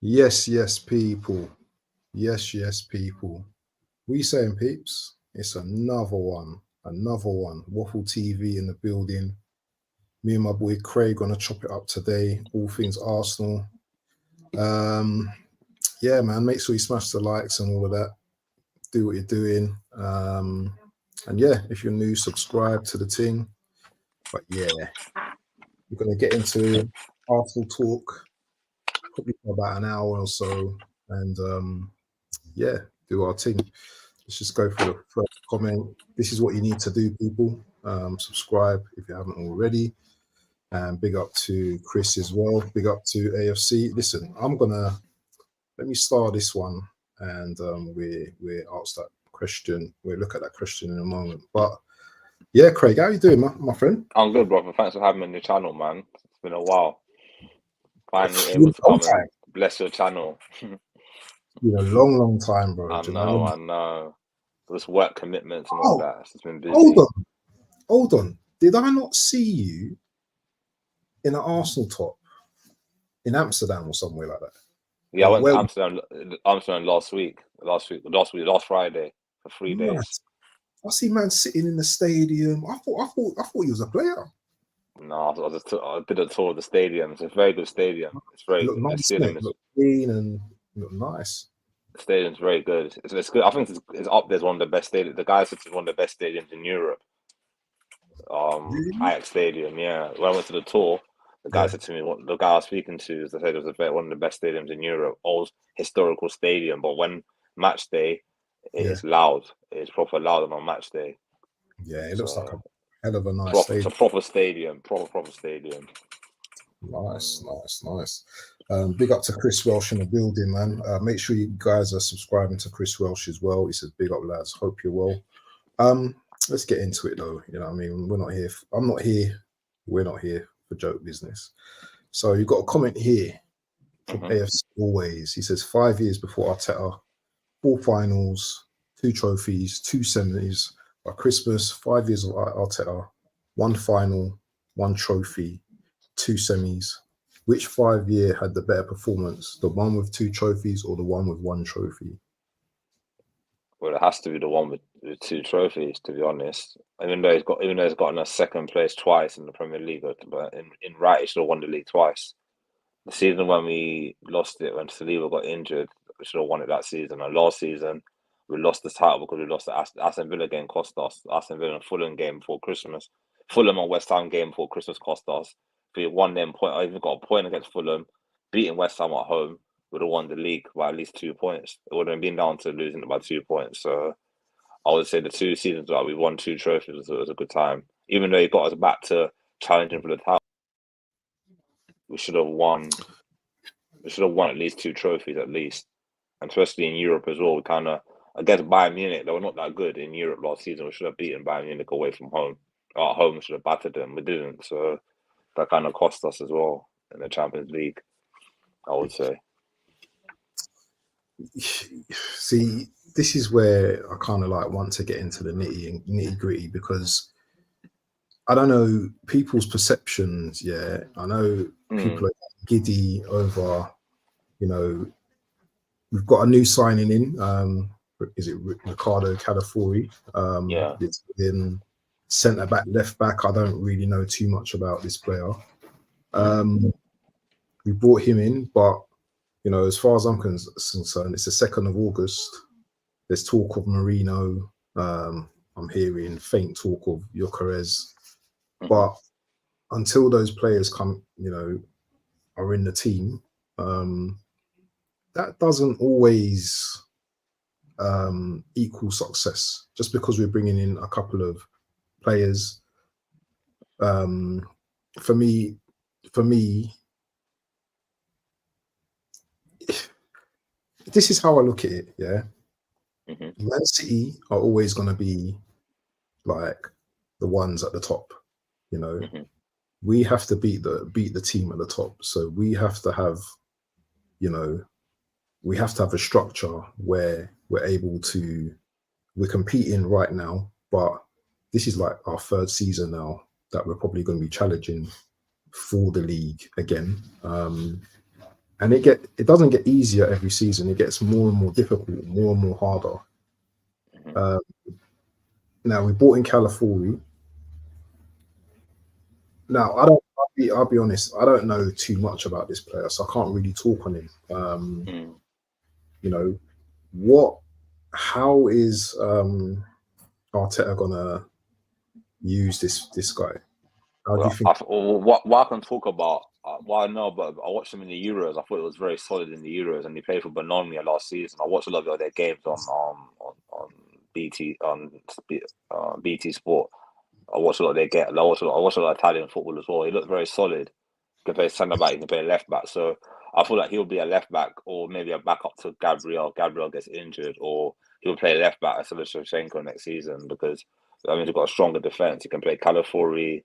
Yes, people. Yes, people. We saying, peeps? It's another one. Another one. Waffle TV in the building. Me and my boy Craig gonna chop it up today. All things Arsenal. Um, yeah, man. Make sure you smash the likes and all of that. Do what you're doing. And yeah, if you're new, subscribe to the thing. But yeah, we're gonna get into Arsenal talk probably for about an hour or so, and yeah, do our thing. Let's just go for the first comment. This is what you need to do, people. Subscribe if you haven't already. And big up to Chris as well. Big up to AFC. Listen, let me start this one, and we ask that question. We'll look at that question in a moment. But yeah, Craig, how you doing, my friend? I'm good, brother. Thanks for having me on your channel, man. It's been a while. Finally able to come and bless your channel. Been a long time, bro. I know. This work commitments and all that. It's been busy. Hold on. Did I not see you in an Arsenal top in Amsterdam or somewhere like that? Yeah, I went to Amsterdam last Friday for 3 days. I see man sitting in the stadium. I thought he was a player. No, I did a tour of the stadium. It's a very good stadium. It's very good. Nice, look clean and look nice. The stadium's very good. It's good. I think it's up there as one of the best stadiums. The guy said it's one of the best stadiums in Europe. Really? Ajax Stadium, yeah. When I went to the tour, the guy said to me, the guy I was speaking to said it was one of the best stadiums in Europe, old historical stadium. But when match day, it's loud. It's proper loud on match day. Yeah, it looks like a hell of a nice stadium. It's a proper stadium, proper stadium. Nice. Big up to Chris Welsh in the building, man. Make sure you guys are subscribing to Chris Welsh as well. He says, big up, lads. Hope you're well. Let's get into it, though. You know what I mean? We're not here. I'm not here. We're not here for joke business. So you've got a comment here from AFC Always. He says, 5 years before Arteta, 4 finals, 2 trophies, 2 semis. By Christmas, 5 years of Arteta, 1 final, 1 trophy, 2 semis. Which 5-year had the better performance? The one with 2 trophies or the one with 1 trophy? Well, it has to be the one with 2 trophies, to be honest. Even though he's gotten a second place twice in the Premier League, but in right, he should have won the league twice. The season when we lost it, when Saliba got injured, we should have won it that season. And last season, we lost the title because we lost the Aston Villa game cost us. Aston Villa and Fulham game before Christmas. Fulham and West Ham game before Christmas cost us. If we won them point, I even got a point against Fulham, beating West Ham at home, would have won the league by at least 2 points. It wouldn't have been down to losing it by 2 points. So I would say the 2 seasons that we won 2 trophies was a good time. Even though he got us back to challenging for the title, we should have won. We should have won at least 2 trophies at least, and especially in Europe as well. We kind of against Bayern Munich, they were not that good in Europe last season. We should have beaten Bayern Munich away from home. At home, we should have battered them. We didn't, so that kind of cost us as well in the Champions League, I would say. See, this is where I kind of like want to get into the nitty gritty, because I don't know people's perceptions. Yeah, I know people are giddy over, you know, we've got a new signing in. Is it Ricardo Calafiori? Yeah. It's in centre back, left back. I don't really know too much about this player. We brought him in, but you know, as far as I'm concerned, it's the 2nd of August. There's talk of Marino. I'm hearing faint talk of Gyökeres. But until those players come, you know, are in the team, that doesn't always equal success. Just because we're bringing in a couple of players, for me, this is how I look at it. Yeah, Man City are always going to be like the ones at the top. You know, we have to beat the team at the top. So we have to have, you know, we have to have a structure where we're competing right now, but this is like our 3rd season now that we're probably going to be challenging for the league again. and it doesn't get easier every season. It gets more and more difficult, more and more harder. Now we bought in California. Now I'll be honest. I don't know too much about this player, so I can't really talk on him. You know how is Arteta gonna use this guy? How do you think? What I can talk about, what I know, but I watched him in the Euros. I thought it was very solid in the Euros, and he played for Bologna last season. I watched a lot of their games on BT Sport. I watched a lot of their game. I watched a lot of Italian football as well. He looked very solid. He can play centre back. He can play left back. So I feel like he'll be a left back or maybe a backup to Gabriel. Gabriel gets injured, or he'll play left back instead of Shevchenko next season because he's got a stronger defense. He can play Calafiori,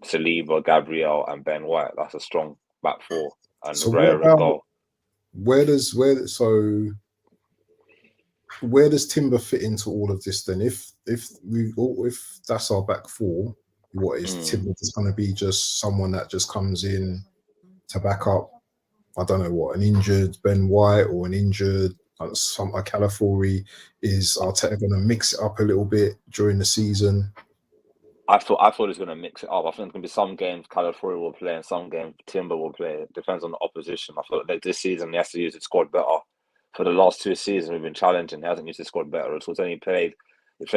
Saliba, Gabriel, and Ben White. That's a strong back four. And So Raya in goal. Where does Timber fit into all of this then? If that's our back four, what is Timber just going to be? Just someone that just comes in to back up? I don't know what, an injured Ben White or an injured a Calafiori. Is Arteta going to mix it up a little bit during the season? I thought he was going to mix it up. I think there's going to be some games Calafiori will play and some games Timber will play. It depends on the opposition. I feel like this season he has to use his squad better. For the last 2 seasons we've been challenging. He hasn't used his squad better. So he played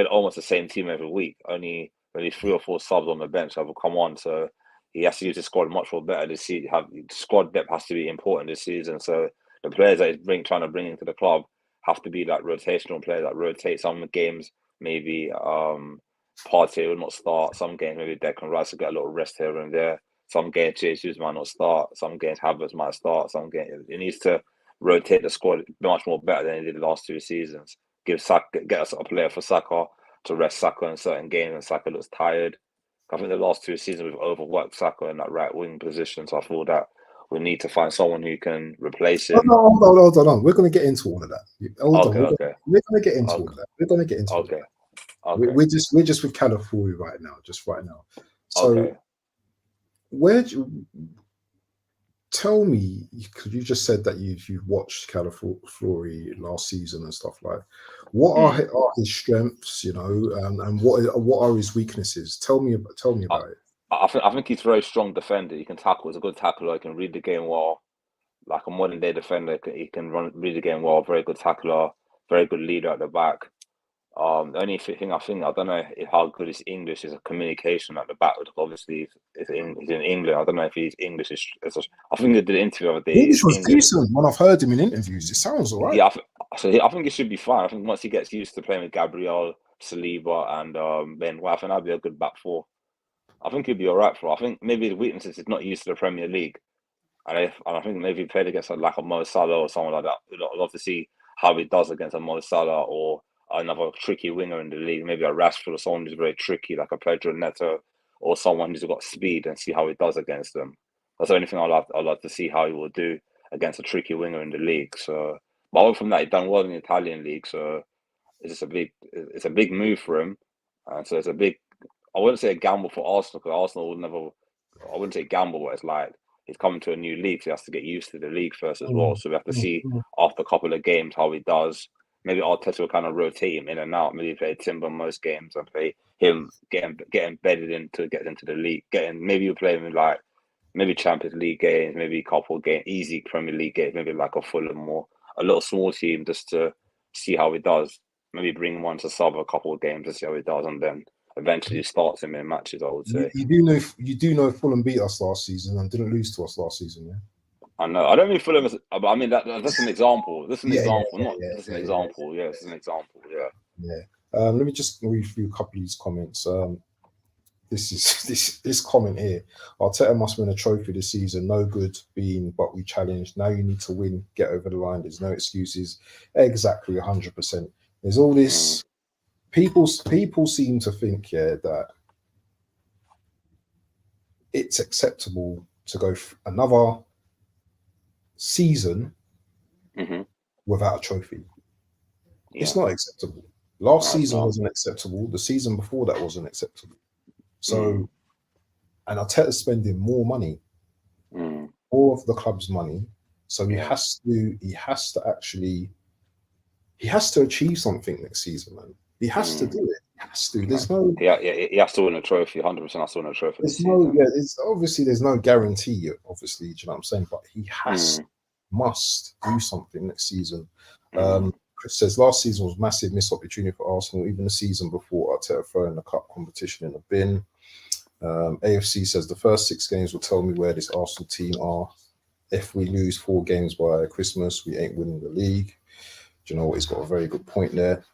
almost the same team every week. Only 3 or 4 subs on the bench have come on. So he has to use his squad much more better this season. Squad depth has to be important this season. So the players that he's trying to bring into the club have to be like rotational players that rotate. Some games maybe Partey will not start. Some games maybe Declan Rice will get a little rest here and there. Some games Jesus might not start. Some games Havertz might start. Some games he needs to rotate the squad much more better than he did the last 2 seasons. Get us a player for Saka to rest Saka in certain games, and Saka looks tired. I think the last 2 seasons we've overworked Saka in that right wing position, so I feel that we need to find someone who can replace him. Hold on. We're going to get into all of that. Okay. We're going to get into all of that. We're going to get into all of that. Okay. We're just with California right now. So tell me, because you just said that you've watched Calafiori last season and stuff like. What are his strengths, and what are his weaknesses? Tell me about it. I think he's a very strong defender. He can tackle. He's a good tackler. He can read the game well, like a modern day defender. He can read the game well. Very good tackler. Very good leader at the back. The only thing I don't know how good his English is, a communication at the back. Obviously, he's in England. I don't know if his English is. I think they did an interview the other day. English was decent when I've heard him in interviews. It sounds alright. Yeah, I think it should be fine. I think once he gets used to playing with Gabriel, Saliba, and Ben White, I think that'll be a good back four. I think he'll be alright for. I think maybe the weakness is he's not used to the Premier League, and I think maybe he played against like a Mo Salah or someone like that. I'd love to see how he does against a Mo Salah or another tricky winger in the league, maybe a Rashford or someone who's very tricky, like a Pedro Neto, or someone who's got speed, and see how he does against them. That's the only thing I'd like to see how he will do against a tricky winger in the league. So, but other from that, he's done well in the Italian league, so it's a big move for him, and so it's a big. I wouldn't say a gamble for Arsenal because Arsenal would never. I wouldn't say gamble, but it's like he's coming to a new league, so he has to get used to the league first as well. So we have to see after a couple of games how he does. Maybe Arteta will kind of rotate him in and out. Maybe play Timber most games and play him get embedded into the league. Maybe you play him in like maybe Champions League games, maybe a couple of games, easy Premier League games, maybe like a Fulham or a little small team just to see how he does. Maybe bring him on to sub a couple of games to see how he does, and then eventually starts him in matches. I would say. You do know Fulham beat us last season and didn't lose to us last season, yeah. I know. I don't mean Fulham. I mean that's an example. This is an example, It's an example. Yeah, it's an example. Yeah. Yeah. Let me just read through a couple of these comments. This comment here. Arteta must win a trophy this season. No good being, but we challenged. Now you need to win. Get over the line. There's no excuses. Exactly, 100%. There's all this. People seem to think, that it's acceptable to go another season without a trophy. Yeah. It's not acceptable. Last season wasn't acceptable. The season before that wasn't acceptable. So, and Arteta's spending more money more of the club's money, so he Yeah. has to achieve something next season, man. He has to do it. He has to. There's no. Yeah, he has to win a trophy. 100% has to win a trophy this season. There's no guarantee. Obviously, do you know what I'm saying? But he must do something next season. Chris says last season was massive missed opportunity for Arsenal. Even the season before, Arteta throwing the cup competition in the bin. AFC says the first 6 games will tell me where this Arsenal team are. If we lose 4 games by Christmas, we ain't winning the league. Do you know what? He's got a very good point there.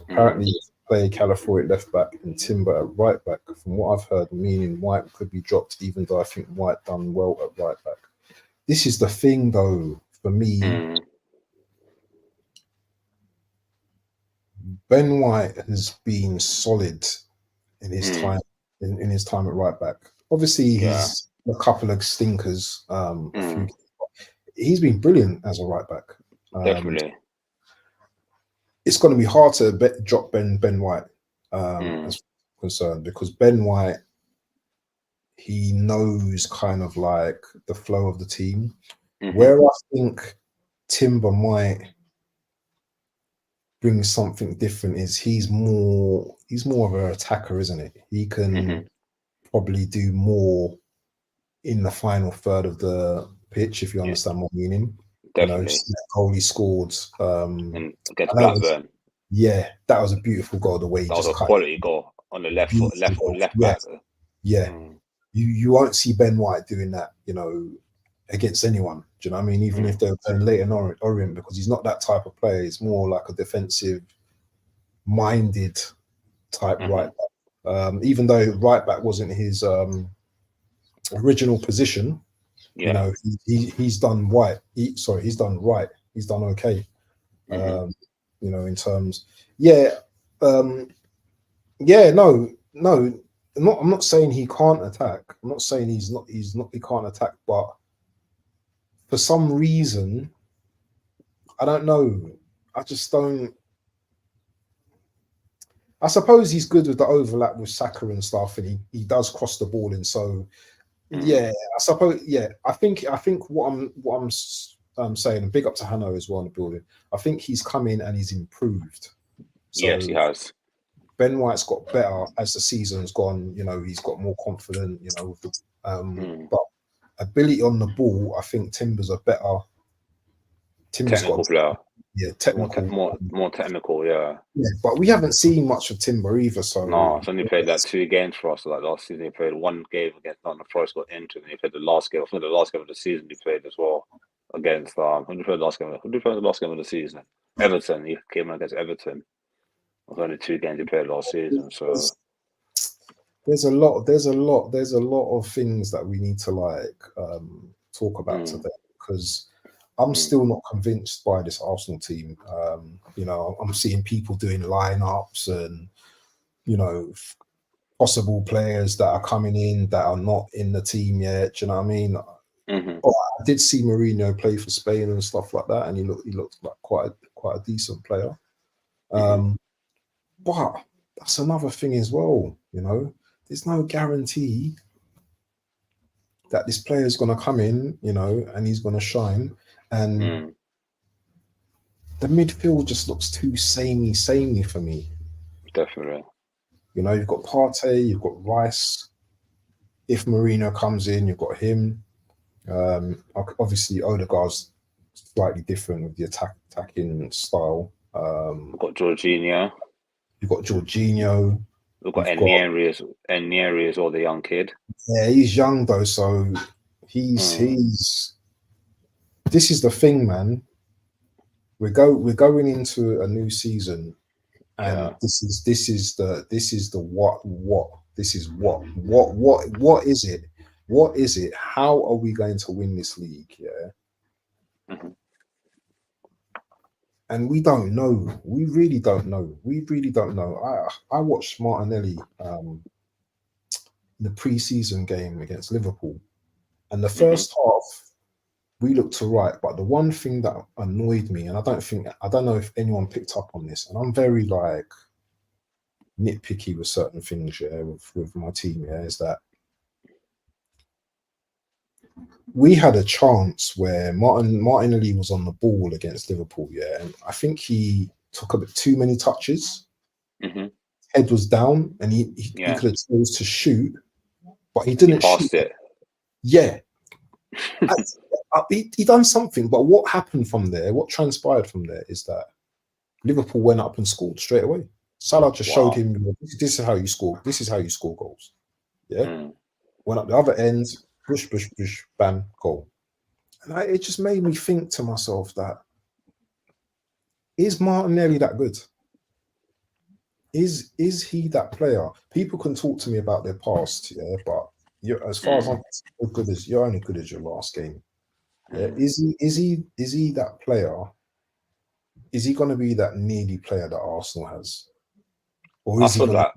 Apparently, play Calafiori at left back and Timber at right back. From what I've heard, meaning White could be dropped, even though I think White done well at right back. This is the thing, though, for me. Ben White has been solid in his time in his time at right back. Obviously, he's a couple of stinkers. He's been brilliant as a right back. Definitely. It's going to be hard to drop Ben White as concerned, because Ben White, he knows kind of like the flow of the team. Where I think Timber might bring something different is he's more of an attacker, isn't it? He can probably do more in the final third of the pitch, if you understand my meaning. Definitely. You know, that goal he scored against Blackburn. That was a beautiful goal. The way he that just was a quality goal on the left foot, left back. You won't see Ben White doing that, you know, against anyone. Do you know what I mean? Even if they're playing late in Orient, because he's not that type of player. He's more like a defensive-minded type right back. Even though right back wasn't his original position, you know, he's done right. He's done right. He's done okay. You know, in terms, I'm not saying he can't attack. I'm not saying he can't attack, but for some reason, I don't know. I just don't. I suppose he's good with the overlap with Saka and stuff, and he does cross the ball in. So I suppose I think what I'm saying, and big up to Hanno as well in the building. I think he's come in and he's improved. So yes, he has. Ben White's got better as the season's gone. You know, he's got more confident. You know, but ability on the ball, I think Timber's a better. Technical player. Technical. More technical, but we haven't seen much of Timber either. So no, he's only played like 2 games for us. Like last season, he played 1 game against Nottingham Forest, got injured, and he played the last game. I think the last game of the season he played as well against. Who did he play the last game? Who did he play the last game of the season? Everton. He came in against Everton. It was only 2 games he played last season. So there's a lot of things that we need to like talk about today, because I'm still not convinced by this Arsenal team. You know, I'm seeing people doing lineups and, you know, possible players that are coming in that are not in the team yet. Do you know what I mean? Oh, I did see Mourinho play for Spain and stuff like that, and he looked like quite a decent player. But that's another thing as well. You know, there's no guarantee that this player is going to come in, you know, and he's going to shine. And the midfield just looks too samey for me. Definitely. You know, you've got Partey, you've got Rice. If Mourinho comes in, you've got him. Obviously, Odegaard's slightly different with the attacking style. We've got Jorginho. You've got Jorginho. We've got Neri as well, the young kid. Yeah, he's young though, so he's. This is the thing, man. We're going into a new season, and this is what is it? How are we going to win this league? And we don't know. We really don't know. I watched Martinelli in the pre-season game against Liverpool, and the first half we looked all right. But the one thing that annoyed me, and I don't know if anyone picked up on this, and I'm very like nitpicky with certain things, with my team, is that we had a chance where Martinelli was on the ball against Liverpool, yeah, and I think he took a bit too many touches. Head was down, and he could have chose to shoot, but he didn't shoot. It. Yeah, he done something, but what happened from there? What transpired from there is that Liverpool went up and scored straight away. Salah just showed him, this is how you score. This is how you score goals. Yeah, went up the other end, push, bam, goal. And it just made me think to myself that, is Martinelli that good? Is he that player? People can talk to me about their past, yeah, but as far as I'm concerned, you're only good as your last game. Yeah, is he that player? Is he going to be that needy player that Arsenal has, or is he going to?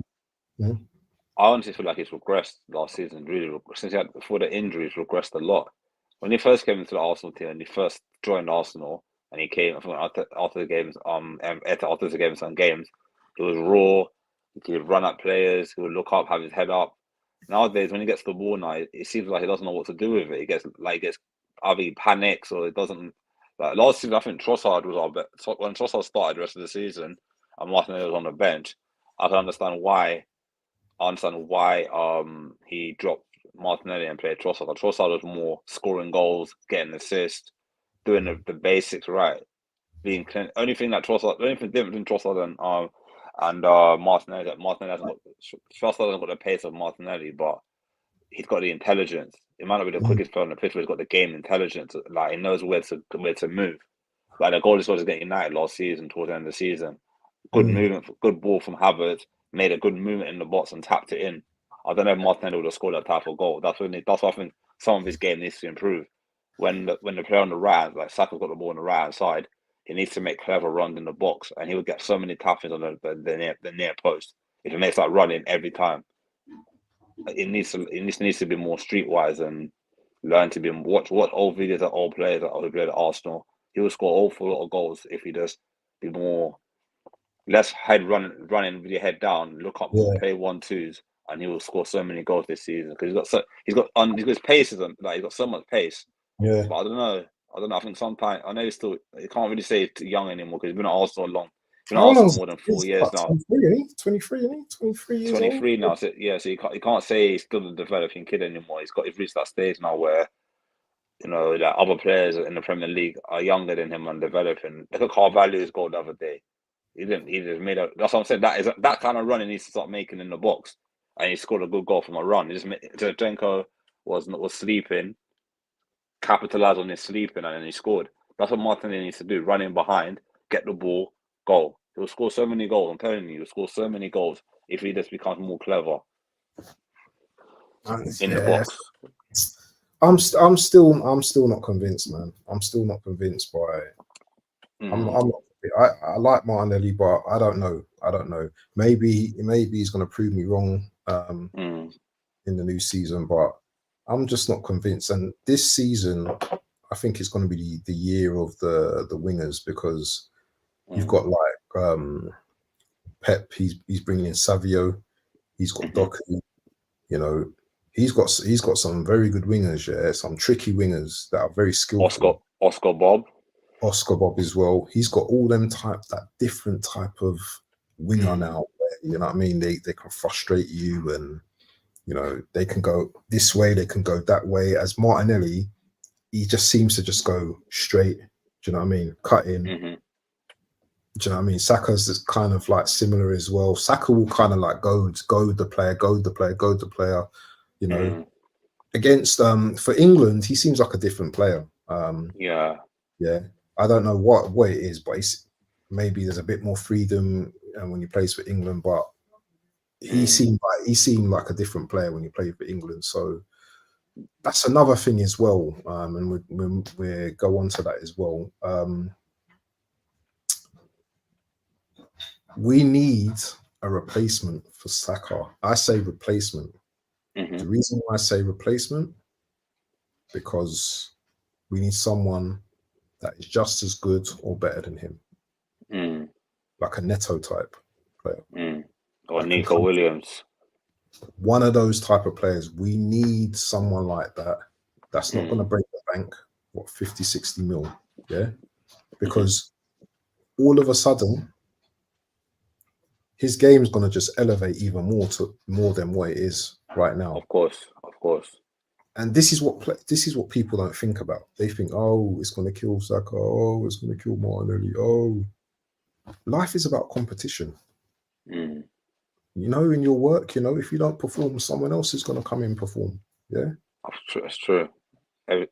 I honestly feel like he's regressed last season. Really, since before the injuries, regressed a lot. When he first came into the Arsenal team and he first joined Arsenal, and he came after the games, after the games, some games, he was raw. He could run at players. He would look up, have his head up. Nowadays, when he gets the ball now, it seems like he doesn't know what to do with it. He gets either he panics or it doesn't. Like last season, I think Trossard was our best. When Trossard started the rest of the season and Martinelli was on the bench, I can understand why. He dropped Martinelli and played Trossard. Trossard was more scoring goals, getting assists, doing the basics right. Being clean. The only thing different between Trossard and Martinelli, that Martinelli Trossard hasn't got the pace of Martinelli, but he's got the intelligence. He might not be the quickest player on the pitch, but he's got the game intelligence. Like he knows where to move. Like the goal he scored against United last season, towards the end of the season. Good movement, good ball from Havertz. Made a good movement in the box and tapped it in. I don't know if Martinelli would have scored that type of goal. That's why I think some of his game needs to improve. When the player on the right, like Saka's got the ball on the right hand side, he needs to make clever runs in the box, and he would get so many tappings on the near post if he makes that run in every time. It needs to be more streetwise and learn to be watch old videos of old players who played at Arsenal. He will score an awful lot of goals if he just be more. Less head running with your head down, look up more, play 1-2s, and he will score so many goals this season because he's got his pace he's got so much pace. Yeah, but I don't know. I think sometimes I know you can't really say he's too young anymore because he's been at Arsenal long. He's been at Arsenal more than 4 years now. 23 years 23 old. now. So you can't say he's still a developing kid anymore. He's reached that stage now where that other players in the Premier League are younger than him and developing. Look at Carvalho's goal the other day. He just made that's what I'm saying. That kind of run he needs to start making in the box, and he scored a good goal from a run. Zinchenko was sleeping, capitalized on his sleeping, and then he scored. That's what Martinelli needs to do: run in behind, get the ball, goal. He'll score so many goals. I'm telling you, he'll score so many goals if he just becomes more clever in the box. I'm still not convinced, man. I'm still not convinced by. I like Martinelli, but I don't know. Maybe he's going to prove me wrong in the new season, but I'm just not convinced. And this season, I think it's going to be the year of the wingers because you've got like Pep. He's bringing in Savio. He's got Doku. He's got some very good wingers. Yeah, some tricky wingers that are very skillful. Oscar Bob as well. He's got all them that different type of winger now. You know what I mean? They can frustrate you, and they can go this way, they can go that way. As Martinelli, he just seems to just go straight. Do you know what I mean? Cut in. Do you know what I mean? Saka's kind of like similar as well. Saka will kind of like go the player. Against for England, he seems like a different player. Yeah. I don't know what it is, but maybe there's a bit more freedom when he plays for England. But he seemed like a different player when he played for England. So that's another thing as well. And we go on to that as well. We need a replacement for Saka. I say replacement. The reason why I say replacement, because we need someone that is just as good or better than him. Like a Neto type player. Or Nico Williams. One of those type of players. We need someone like that That's not going to break the bank. What, 50, 60 mil? Yeah, because all of a sudden his game's going to just elevate even more than what it is right now. Of course. And this is what people don't think about. They think, oh, it's going to kill Saka. Oh, it's going to kill Martinelli. Oh, life is about competition. Mm. You know, in your work, you know, if you don't perform, someone else is going to come in and perform. Yeah, It's true.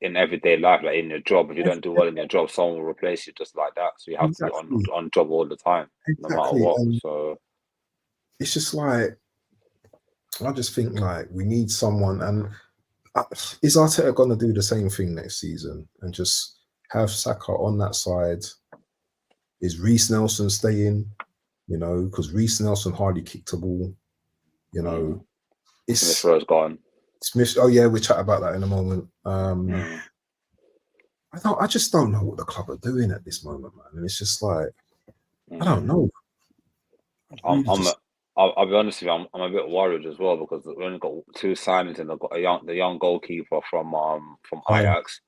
In everyday life, like in your job, if you don't do well in your job, someone will replace you just like that. So you have to be on job all the time, no matter what. And so it's just like, I just think like we need someone. And is Arteta going to do the same thing next season and just have Saka on that side? Is Reece Nelson staying? You know, because Reece Nelson hardly kicked a ball. You know, it's Smith Rowe's gone. Smith. Oh yeah, we'll chat about that in a moment. I just don't know what the club are doing at this moment, man. And it's just like, I don't know. I'll be honest with you, I'm a bit worried as well because we only got 2 signings and they've got the young goalkeeper from Ajax.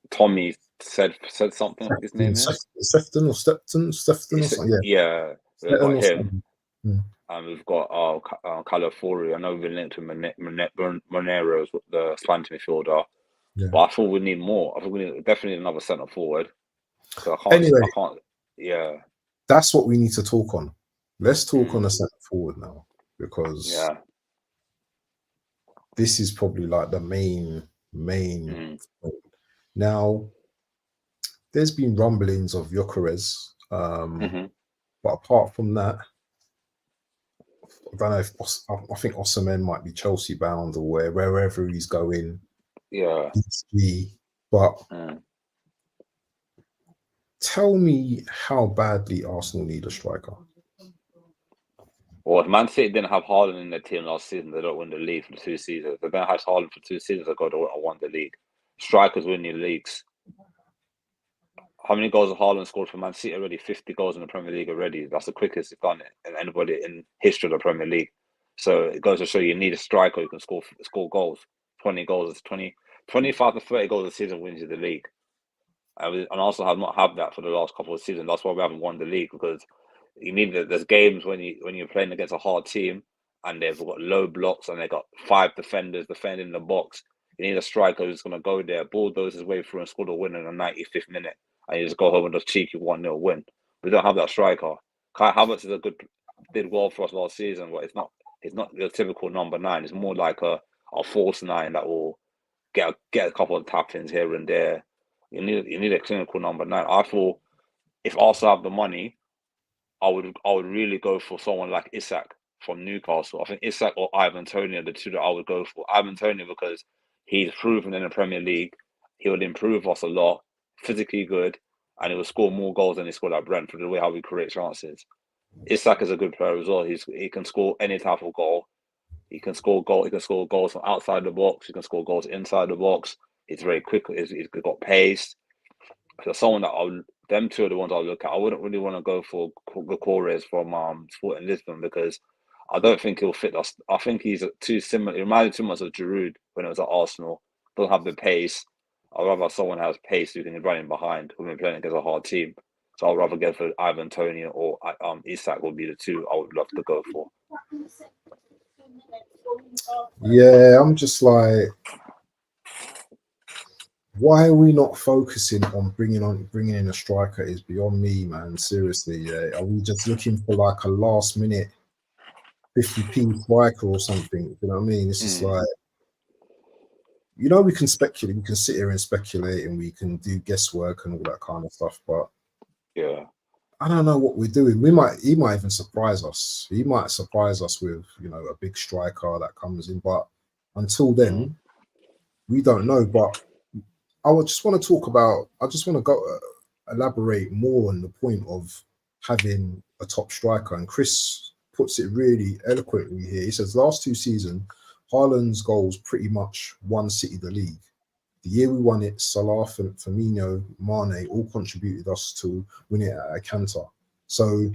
Tommy said something. His name is Stefton or something. Yeah, we've got him. And we've got Calafori. I know we've been linked to Monero, the Spanish midfielder. Yeah. But I thought we need more. I think we definitely need another centre forward. So I can't. Yeah. That's what we need to talk on. Let's talk on the centre forward now, because this is probably like the main thing. Now, there's been rumblings of Gyökeres, but apart from that, I don't know if I think Osimhen might be Chelsea bound or wherever he's going. Yeah. But tell me how badly Arsenal need a striker. Well, if Man City didn't have Haaland in their team last season, they don't win the league for 2 seasons. They don't have Haaland for 2 seasons ago, they won the league. Strikers win your leagues. How many goals has Haaland scored for Man City already? 50 goals in the Premier League already. That's the quickest he's done it in anybody in history of the Premier League. So it goes to show you need a striker who can score goals. 20 goals, 25 to 30 goals a season wins you the league. And also have not had that for the last couple of seasons. That's why we haven't won the league, because you need there's games when you're playing against a hard team and they've got low blocks and they've got 5 defenders defending the box. You need a striker who's going to go there, bulldoze his way through and score the winner in the 95th minute, and you just go home and just cheeky 1-0 win. We don't have that striker. Kai Havertz did well for us last season, but it's not the typical number 9. It's more like a false 9 that will get a couple of tap-ins here and there. You need a clinical number 9. I thought if Arsenal have the money, I would really go for someone like Isak from Newcastle. I think Isak or Ivan Toney are the 2 that I would go for. Ivan Toney because he's proven in the Premier League he would improve us a lot, physically good, and he will score more goals than he scored at Brentford, the way how we create chances. Isak is a good player as well. He can score any type of goal. He can score goals from outside the box. He can score goals inside the box. He's very quick. He's got pace. So someone that them 2 are the ones I'll look at. I wouldn't really want to go for Gyökeres from Sporting Lisbon because I don't think he'll fit us. I think he's too similar. He reminds me too much of Giroud when it was at Arsenal. Don't have the pace. I'd rather someone who has pace who can run in behind when we're playing against a hard team. So I'd rather go for Ivan Toney or Isak would be the 2 I would love to go for. Yeah, I'm just like, why are we not focusing on bringing in a striker is beyond me, man. Seriously, yeah. Are we just looking for like a last minute 50p striker or something? You know what I mean? It's just like, you know, we can speculate, we can sit here and speculate, and we can do guesswork and all that kind of stuff. But yeah, I don't know what we're doing. He might even surprise us. He might surprise us with, you know, a big striker that comes in. But until then, we don't know. But I would just want to talk about. I just want to go elaborate more on the point of having a top striker. And Chris puts it really eloquently here. He says last 2 seasons, Haaland's goals pretty much won City the league. The year we won it, Salah, Firmino, Mane all contributed us to win it at a canter. So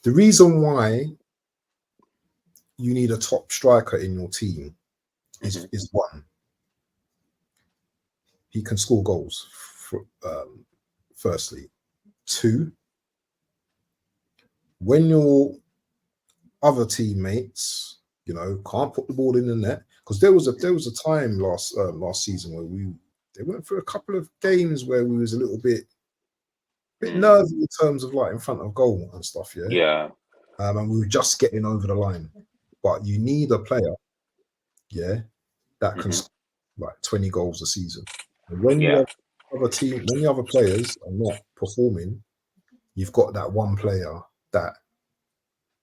the reason why you need a top striker in your team is one. He can score goals, firstly. Two, when your other teammates, can't put the ball in the net, because there was a time last season where they went through a couple of games where we was a little bit nervy in terms of like in front of goal and stuff, Yeah. And we were just getting over the line. But you need a player, that can score like 20 goals a season. And when you have when the other players are not performing, you've got that one player that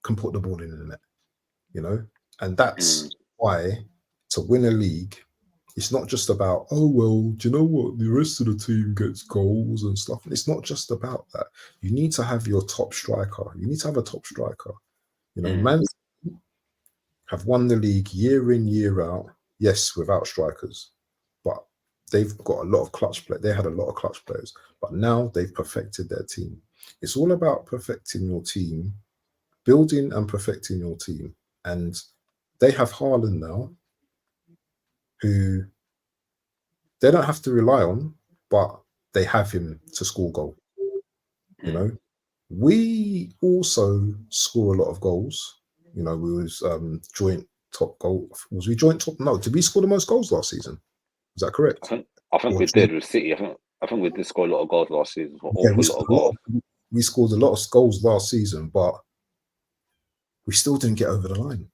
can put the ball in the net, and that's why to win a league, it's not just about, oh, well, do you know what? The rest of the team gets goals and stuff. It's not just about that. You need to have your top striker. You need to have a top striker. Man City have won the league year in, year out. Yes, without strikers, but they've got a lot of clutch players. They had a lot of clutch players, but now they've perfected their team. It's all about perfecting your team, building and perfecting your team. And they have Haaland now, who they don't have to rely on, but they have him to score goal. We also score a lot of goals. We was joint top goal. Was we joint top? No, did we score the most goals last season? Is that correct? I think we did with City. I think we did score a lot of goals last season. We scored a lot of goals last season, but we still didn't get over the line.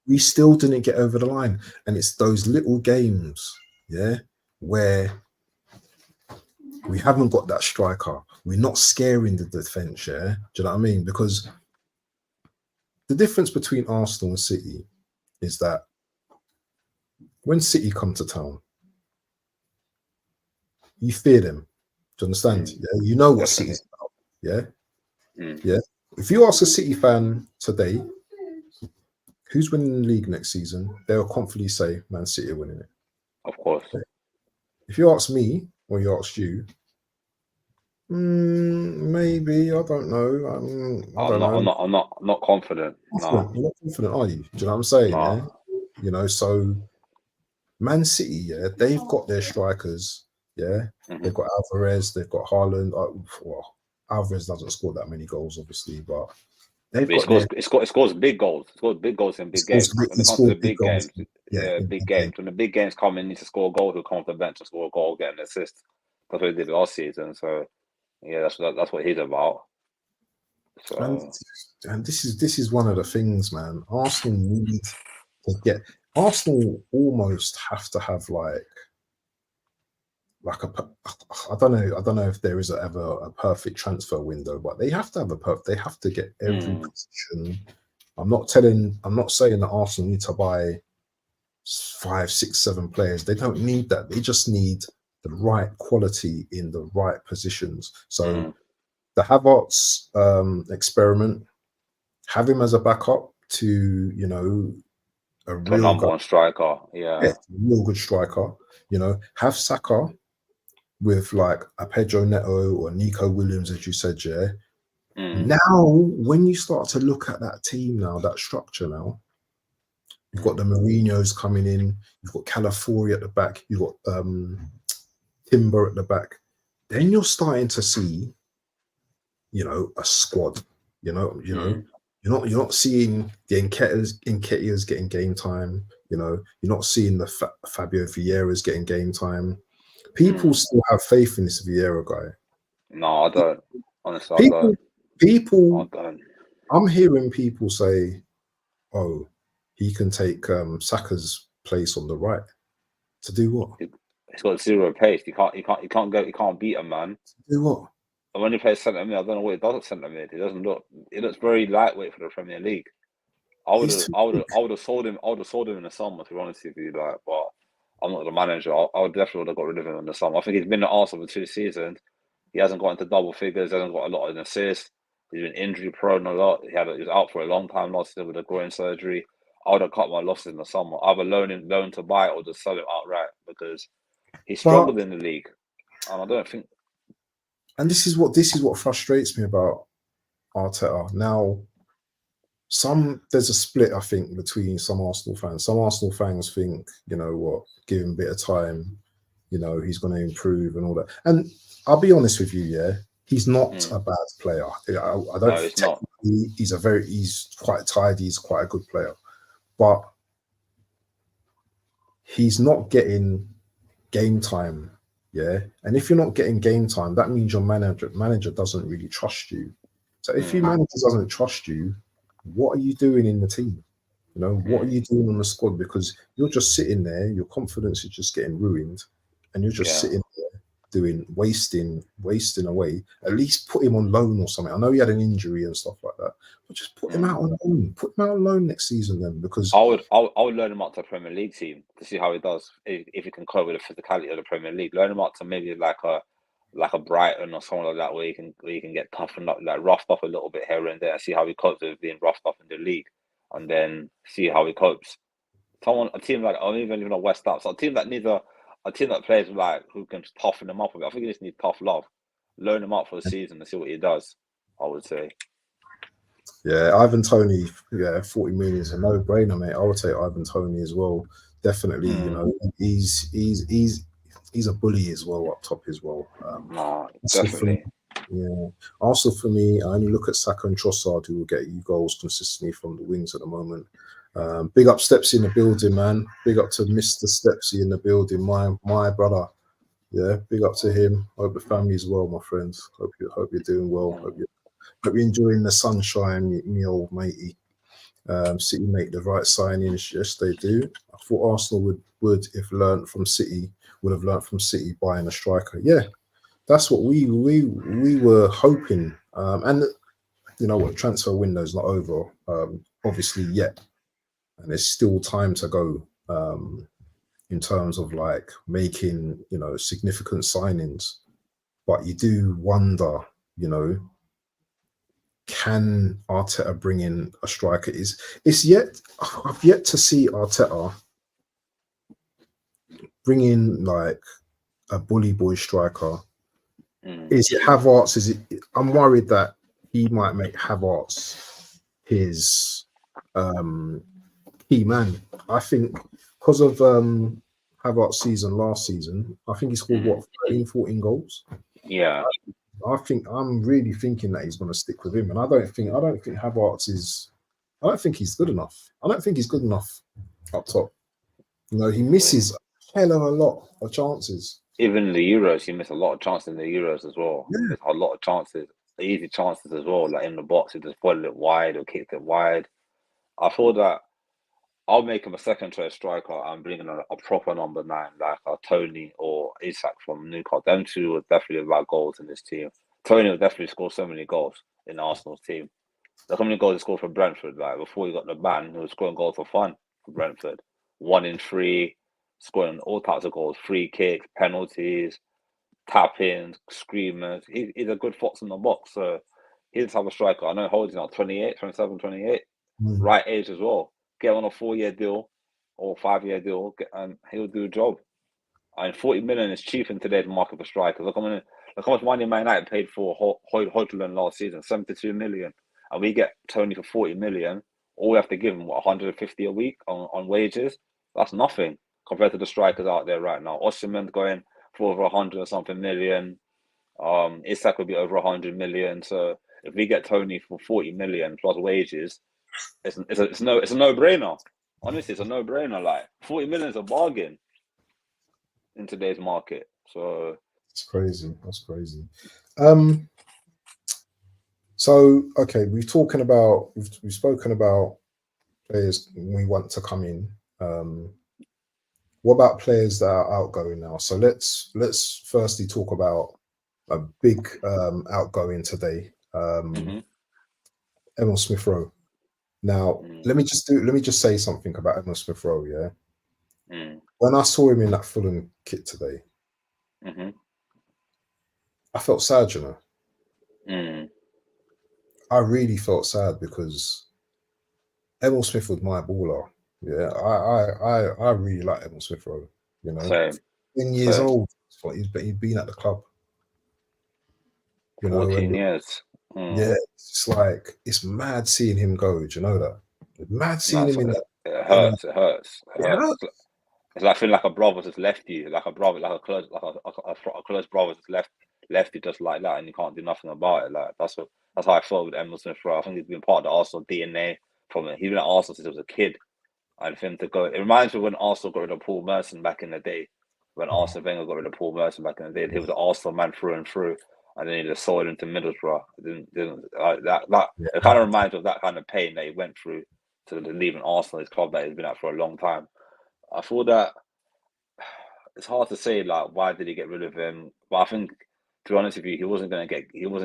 We still didn't get over the line. And it's those little games, where we haven't got that striker. We're not scaring the defense, Do you know what I mean? Because the difference between Arsenal and City is that when City come to town, you fear them. Do you understand? Yeah, you know what City's about. Yeah. If you ask a City fan today, who's winning the league next season, they'll confidently say Man City are winning it. Of course. If you ask me or you ask you, maybe, I don't know. I'm not confident. No. You're not confident, are you? Do you know what I'm saying? No. Yeah. So Man City, they've got their strikers. They've got Alvarez, they've got Haaland. Well, Alvarez doesn't score that many goals, obviously, but it scores big goals. It scores big goals in big games. When it comes to the big games, big games. When the big games come in, needs to score a goal. He'll come off the bench and score a goal, get an assist. That's what he did last season. So that's what he's about. So and this is one of the things, man. Arsenal need to get. Arsenal almost have to have like I don't know if there is ever a perfect transfer window, but they have to have they have to get every position. I'm not saying that Arsenal need to buy 5, 6, 7 players. They don't need that. They just need the right quality in the right positions. So the Havertz experiment, have him as a backup to a real number one striker, real good striker. Have Saka with like a Pedro Neto or Nico Williams, as you said, Now, when you start to look at that team now, that structure now, you've got the Mourinho's coming in, you've got Calafiori at the back, you've got Timber at the back. Then you're starting to see, a squad. You're not seeing the Nketiahs getting game time. You're not seeing the Fabio Vieira's getting game time. People still have faith in this Vieira guy. No, I don't. Honestly, I don't. I'm hearing people say, "Oh, he can take Saka's place on the right." To do what? He's got zero pace. He can't beat a man. To do what? And when he plays centre mid, I don't know what he does at centre mid. It looks very lightweight for the Premier League. I would have sold him. I would have sold him in the summer, to be honest with you. But I'm not the manager. I would definitely have got rid of him in the summer. I think he's been at Arsenal for 2 seasons. He hasn't got into double figures. Hasn't got a lot of assists. He's been injury prone a lot. He was out for a long time last year with a groin surgery. I would have cut my losses in the summer. Either loan to buy or just sell him outright, because he struggled in the league, and I don't think. And this is what frustrates me about Arteta. Now, there's a split, I think, between some Arsenal fans. Some Arsenal fans think, you know what, give him a bit of time, you know, he's going to improve and all that. And I'll be honest with you, yeah, he's not a bad player. I don't. No, it's not. He's quite tidy. He's quite a good player, but he's not getting game time. Yeah, and if you're not getting game time, that means your manager doesn't really trust you. So if your manager doesn't trust you, what are you doing in the team? You know, what are you doing on the squad? Because you're just sitting there, your confidence is just getting ruined, and you're just sitting there wasting away. At least put him on loan or something. I know he had an injury and stuff like that, but just put him out on loan. Put him out on loan next season then, because I would loan him up to a Premier League team to see how he does. If he can cope with the physicality of the Premier League, loan him up to maybe like a Brighton or something like that, where you can get toughened up, like roughed up a little bit here and there, see how he copes with being roughed up in the league, and then see how he copes. A team like, or even a West Ham, so a team that needs a team that plays like who can toughen him up a bit. I think he just needs tough love. Loan him up for the season and see what he does, I would say. Yeah, Ivan Toney, 40 million is a no-brainer, mate. I would take Ivan Toney as well. Definitely, you know, he's a bully as well up top as well. Definitely. Also for me, I only look at Saka and Trossard, who will get you goals consistently from the wings at the moment. Big up Stepsy in the building, man. Big up to Mr. Stepsy in the building, my brother. Yeah, big up to him. Hope the family's well, my friends. Hope you're doing well. Hope you're enjoying the sunshine, me old matey. City make the right signings. Yes, they do. I thought Arsenal would have learned from City buying a striker. Yeah, that's what we were hoping. And you know what, transfer window's not over, obviously yet, and there's still time to go. In terms of like making, you know, significant signings, but you do wonder, you know, can Arteta bring in a striker? I've yet to see Arteta bring in like a bully boy striker. Is it Havertz? I'm worried that he might make Havertz his key man. I think because of Havertz's season last season, I think he scored 13, 14 goals. Yeah. I'm really thinking that he's going to stick with him, and I don't think Havertz is. I don't think he's good enough. I don't think he's good enough up top. You know, he misses a hell of a lot of chances. Even the Euros, he missed a lot of chances in the Euros as well. Yeah. He missed a lot of chances, easy chances as well. Like in the box, he just put it wide or kicked it wide. I thought that I'll make him a second choice striker and bring in a proper number 9, like a Tony or Isak from Newcastle. Them two would definitely about goals in this team. Tony would definitely score so many goals in Arsenal's team. Look how many goals he scored for Brentford. Like before he got the ban, he was scoring goals for fun for Brentford. 1 in 3, scoring all types of goals, free kicks, penalties, tap-ins, screamers. He's a good fox in the box. So he's the type of striker. I know Holding's now 28, 27, 28. Right age as well. Get on a 4-year deal or 5-year deal, and he'll do a job. And 40 million is cheap in today's market for strikers. Look how much money Man United paid for Højlund last season, 72 million. And we get Tony for 40 million. All we have to give him, 150 a week on wages? That's nothing compared to the strikers out there right now. Osimhen's going for over 100 or something million. Isak will be over 100 million. So if we get Tony for 40 million plus wages, it's a no-brainer. Honestly, it's a no-brainer. Like 40 million is a bargain in today's market. So it's crazy. That's crazy. So okay, we've spoken about players we want to come in. What about players that are outgoing now? So let's firstly talk about a big outgoing today. Emil Smith Rowe. Now, let me just say something about Emil Smith Rowe, yeah? When I saw him in that Fulham kit today, I felt sad, you know. I really felt sad because Emil Smith was my baller. Yeah, I really like Emil Smith Rowe, you know. Same. 10 years old, but he'd been at the club. You know, 14 years. Yeah, it's like it's mad seeing him go. Do you know that? It's mad seeing him in that. It In a, hurts. It hurts. It it hurts. hurt. It's like feeling like a brother just left you, like a brother, like a close, a close brother just left you just like that, and you can't do nothing about it. Like that's how I felt with Emile Smith Rowe. I think he's been part of the Arsenal DNA from it. He's been at Arsenal since he was a kid, and for him to go, it reminds me when Arsenal got rid of Paul Merson back in the day. When Arsene Wenger got rid of Paul Merson back in the day, he was an Arsenal man through and through, and then he just sold into Middlesbrough. Didn't that it kind of reminds me of that kind of pain that he went through to leaving Arsenal, his club that he's been at for a long time. I feel that it's hard to say like why did he get rid of him, but I think to be honest with you, he wasn't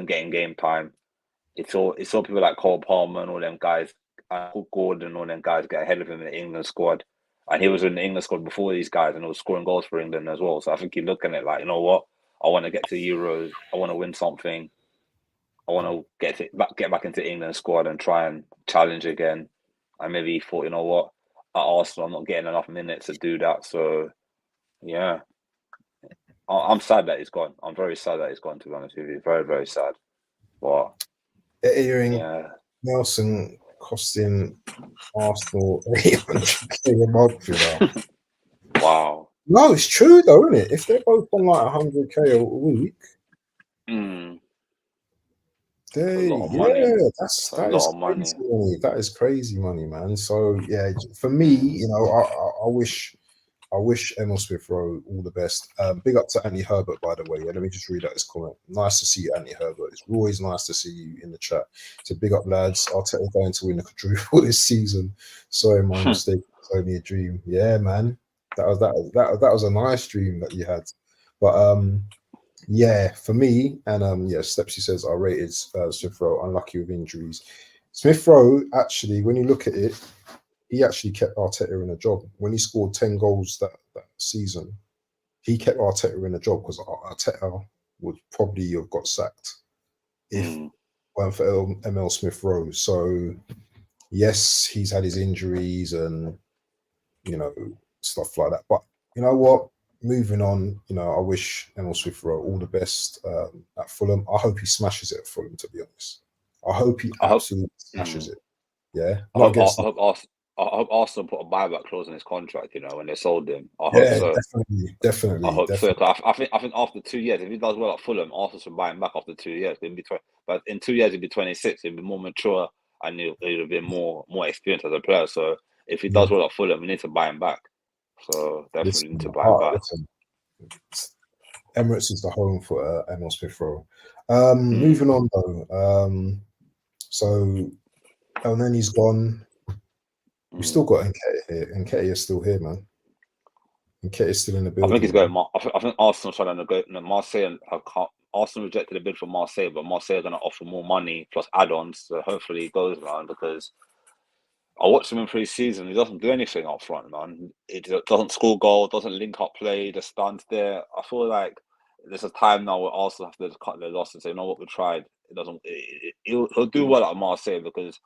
getting game time. It's all people like Cole Palmer and all them guys, Gordon and all them guys get ahead of him in the England squad, and he was in the England squad before these guys, and he was scoring goals for England as well. So I think you're looking at like, you know what, I want to get to Euros, I want to win something, I want to get back into England squad and try and challenge again. And maybe he thought, you know what, at Arsenal I'm not getting enough minutes to do that, so yeah. I'm sad that he's gone. I'm very sad that he's gone, to be honest with you. Very, very sad. But Hearing yeah. Nelson costing Arsenal 800k a month, you know. Wow. No, it's true though, isn't it? If they're both on like 100k a week, That's a lot of money. that is Money. crazy money. That is crazy money, man. So yeah, for me, you know, I wish Emile Smith Rowe all the best. Big up to Anthony Herbert, by the way. Yeah, let me just read out his comment. Nice to see you, Anthony Herbert. It's always nice to see you in the chat. So big up, lads. Arteta going to win the quadruple this season. Sorry, my mistake. It's only a dream. Yeah, man. That was a nice dream that you had. But yeah, for me, and yeah, Stepsy says I rated Smith Rowe unlucky with injuries. Smith Rowe, actually, when you look at it, he actually kept Arteta in a job. When he scored 10 goals that season, he kept Arteta in a job because Arteta would probably have got sacked if it weren't for Emile Smith Rowe. So yes, he's had his injuries and you know stuff like that. But you know what? Moving on, you know, I wish Emile Smith Rowe all the best at Fulham. I hope he smashes it at Fulham, to be honest. I hope he absolutely smashes it. Yeah. I hope Arsenal put a buyback clause in his contract, you know, when they sold him. I hope so. Definitely. I hope so. I think after 2 years, if he does well at Fulham, Arsenal should buy him back after 2 years. But in 2 years, he'll be 26. He'll be more mature and he'll be more experienced as a player. So if he does well at Fulham, we need to buy him back. So definitely need to buy him back. Emirates is the home for Emile Smith Rowe. Moving on though. So Elneny's gone. We've still got Nketiah here. Nketiah is still here, man. Nketiah is still in the building. I think he's going. I think Arsenal trying to go. Marseille Arsenal rejected a bid from Marseille, but Marseille are going to offer more money plus add-ons. So hopefully he goes around because I watched him in pre-season. He doesn't do anything up front, man. It doesn't score goal, doesn't link up play, just stands there. I feel like there's a time now where Arsenal have to cut their loss and say, you know what, we tried. It doesn't. He'll do well at Marseille because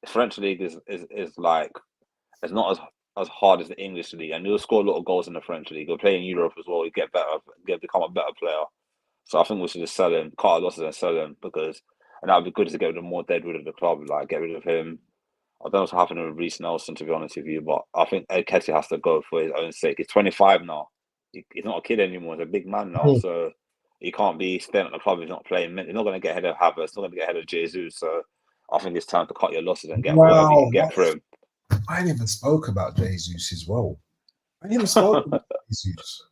the French league is like it's not as hard as the English league, and he'll score a lot of goals in the French league. He'll play in Europe as well. He'll get better, become a better player. So I think we should just sell him, cut our losses and sell him and that would be good to get rid of more dead rid of the club, like get rid of him. I don't know what's happening with Reece Nelson, to be honest with you, but I think Nketiah has to go for his own sake. He's 25 now. He's not a kid anymore. He's a big man now, so he can't be staying at the club. He's not playing. He's not going to get ahead of Havertz. He's not going to get ahead of Jesus. So I think it's time to cut your losses and get whatever you can get for him. I ain't even spoke about Jesus as well. I ain't even spoke about Jesus.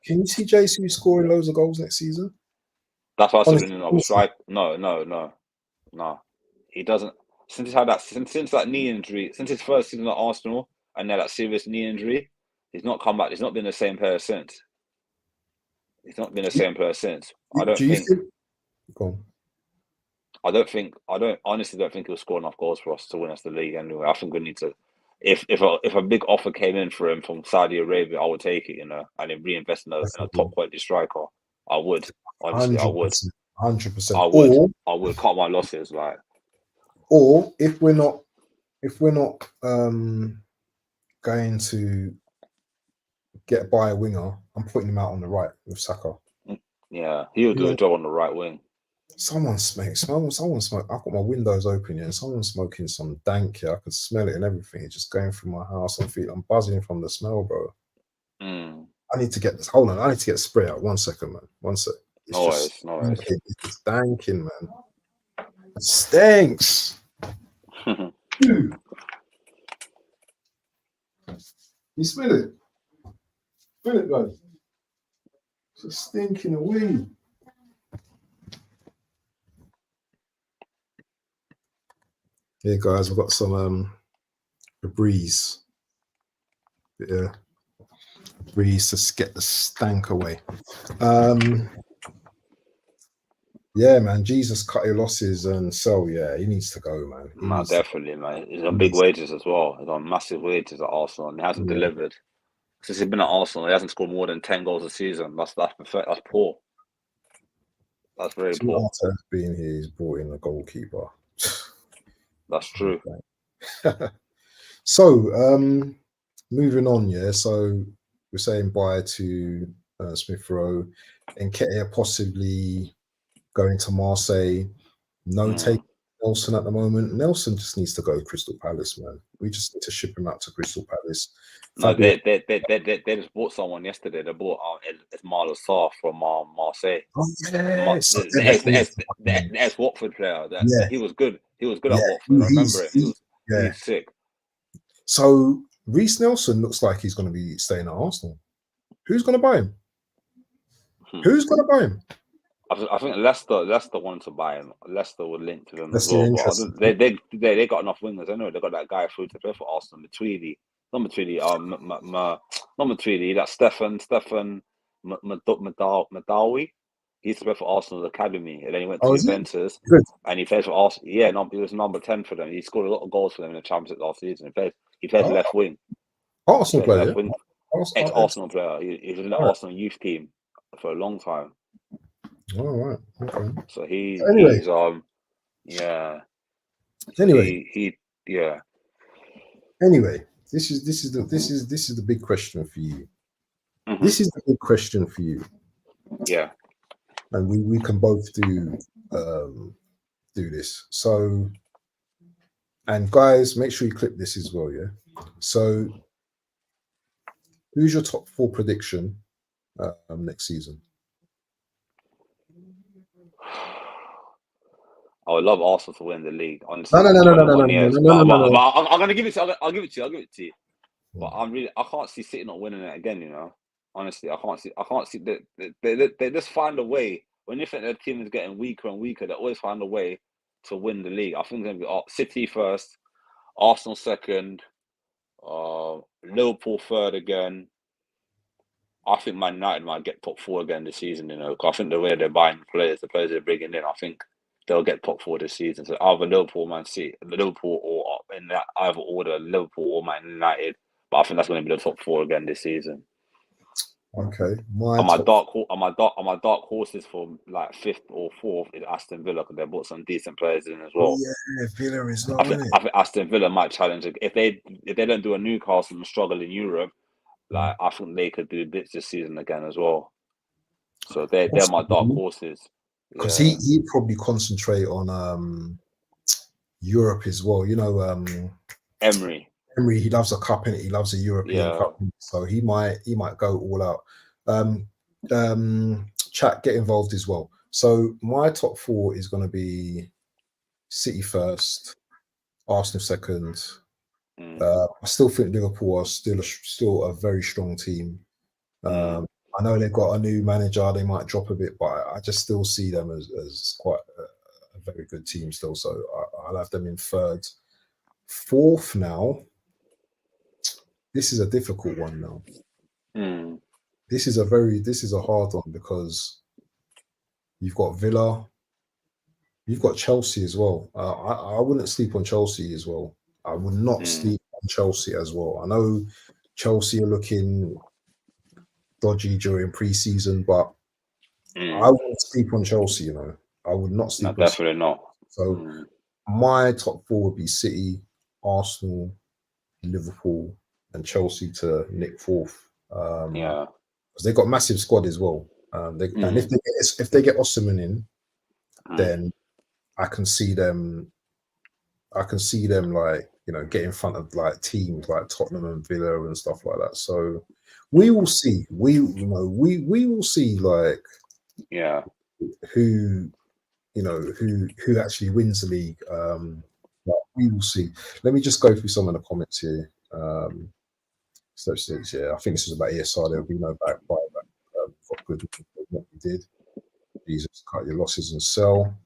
Can you see Jesus scoring loads of goals next season? That's why I said I was right. No. He doesn't. Since he's had that, since that knee injury, since his first season at Arsenal, and then that serious knee injury, he's not come back. He's not been the same player since. I honestly don't think he'll score enough goals for us to win us the league anyway. I think we need to. If a big offer came in for him from Saudi Arabia, I would take it, you know, and then reinvest in a top quality striker. I would. Honestly, 100%, I would. 100%. I would cut my losses, like. Or if we're not going to get by a winger, I'm putting him out on the right with Saka. Yeah, he would do a job on the right wing. Someone smoke. I've got my windows open here, and someone's smoking some dank here. I could smell it and everything. It's just going through my house. I'm buzzing from the smell, bro. I need to get this. Hold on, I need to get spray out. 1 second, man. 1 sec. It's No just worries. stinking. It's danking, man. It stinks. Dude. You smell it? Smell it, guys. It's just stinking away. Here, guys, we've got some a breeze. Yeah, breeze to get the stank away. Yeah, man. Jesus cut your losses, and so yeah, he needs to go, man. No, definitely, man. He's on big wages as well. He's on massive wages at Arsenal, and he hasn't delivered since he's been at Arsenal. He hasn't scored more than 10 goals a season. That's perfect. That's poor. That's very poor. Arteta's being here, he's brought in a goalkeeper. That's true. So, moving on, yeah. So we're saying bye to Smith Rowe, and Nketiah possibly going to Marseille. No take Nelson at the moment. Nelson just needs to go to Crystal Palace, man. We just need to ship him out to Crystal Palace. No, they just bought someone yesterday. They bought it's Marlon Sarr from Marseille. Oh, yes. The ex-Watford player. He was good. He was good at Watford. I remember it. He's sick. So Reece Nelson looks like he's going to be staying at Arsenal. Who's going to buy him? Who's going to buy him? I think Leicester wanted to buy him. Leicester would link to him as well. They got enough wingers. I know they got that guy through to play for Arsenal, Not Matuidi. That's Stefan Madawi. He used to play for Arsenal Academy, and then he went to Juventus, and he played for Arsenal. Yeah, he was number 10 for them. He scored a lot of goals for them in the Championship last season. He played left wing. Arsenal player. Ex-Arsenal player. He was in the Arsenal youth team for a long time. All right. Okay. So he's yeah. Anyway. Yeah. Anyway, this is the big question for you. Mm-hmm. This is the big question for you. Yeah. And we can both do this. So, and guys, make sure you clip this as well, yeah? So, who's your top 4 prediction next season? I would love Arsenal to win the league. Honestly, no. I'm gonna give it to you. I'll give it to you. But I can't see City not winning it again. You know, honestly, I can't see. They just find a way. When you think their team is getting weaker and weaker, they always find a way to win the league. I think it's gonna be City first, Arsenal second, Liverpool third again. I think Man United might get top 4 again this season. You know, I think the way they're buying the players they're bringing in, I think they'll get top 4 this season. So either Liverpool, or in that either order, Liverpool or Man United. But I think that's going to be the top 4 again this season. Okay. My dark horses for like 5th or 4th is Aston Villa, because they bought some decent players in as well. Yeah, Villa is not. I think Aston Villa might challenge if they don't do a Newcastle and struggle in Europe. Like I think they could do bits this season again as well. So they're my dark horses. Because he'd probably concentrate on Europe as well. You know, Emery, he loves a cup, and he loves a European cup, so he might go all out. Chat, get involved as well. So my top 4 is going to be City first, Arsenal second. I still think Liverpool are still a very strong team. I know they've got a new manager; they might drop a bit, but I just still see them as quite a very good team still. So I'll have them in 3rd. 4th now. This is a difficult one now. This is a hard one, because you've got Villa, you've got Chelsea as well. I wouldn't sleep on Chelsea as well. I would not sleep on Chelsea as well. I know Chelsea are looking dodgy during pre-season, but I wouldn't sleep on Chelsea. You know, I would not sleep. No, definitely not. So my top 4 would be City, Arsenal, Liverpool, and Chelsea to nick 4th. Because they got massive squad as well. And if they get Osimhen in, then I can see them. I can see them like get in front of like teams like Tottenham and Villa and stuff like that. So we will see. We will see like who who actually wins the league. But we will see. Let me just go through some of the comments here. Step 6, yeah, I think this is about ESR. There'll be no back got good what we did. Jesus, cut your losses and sell.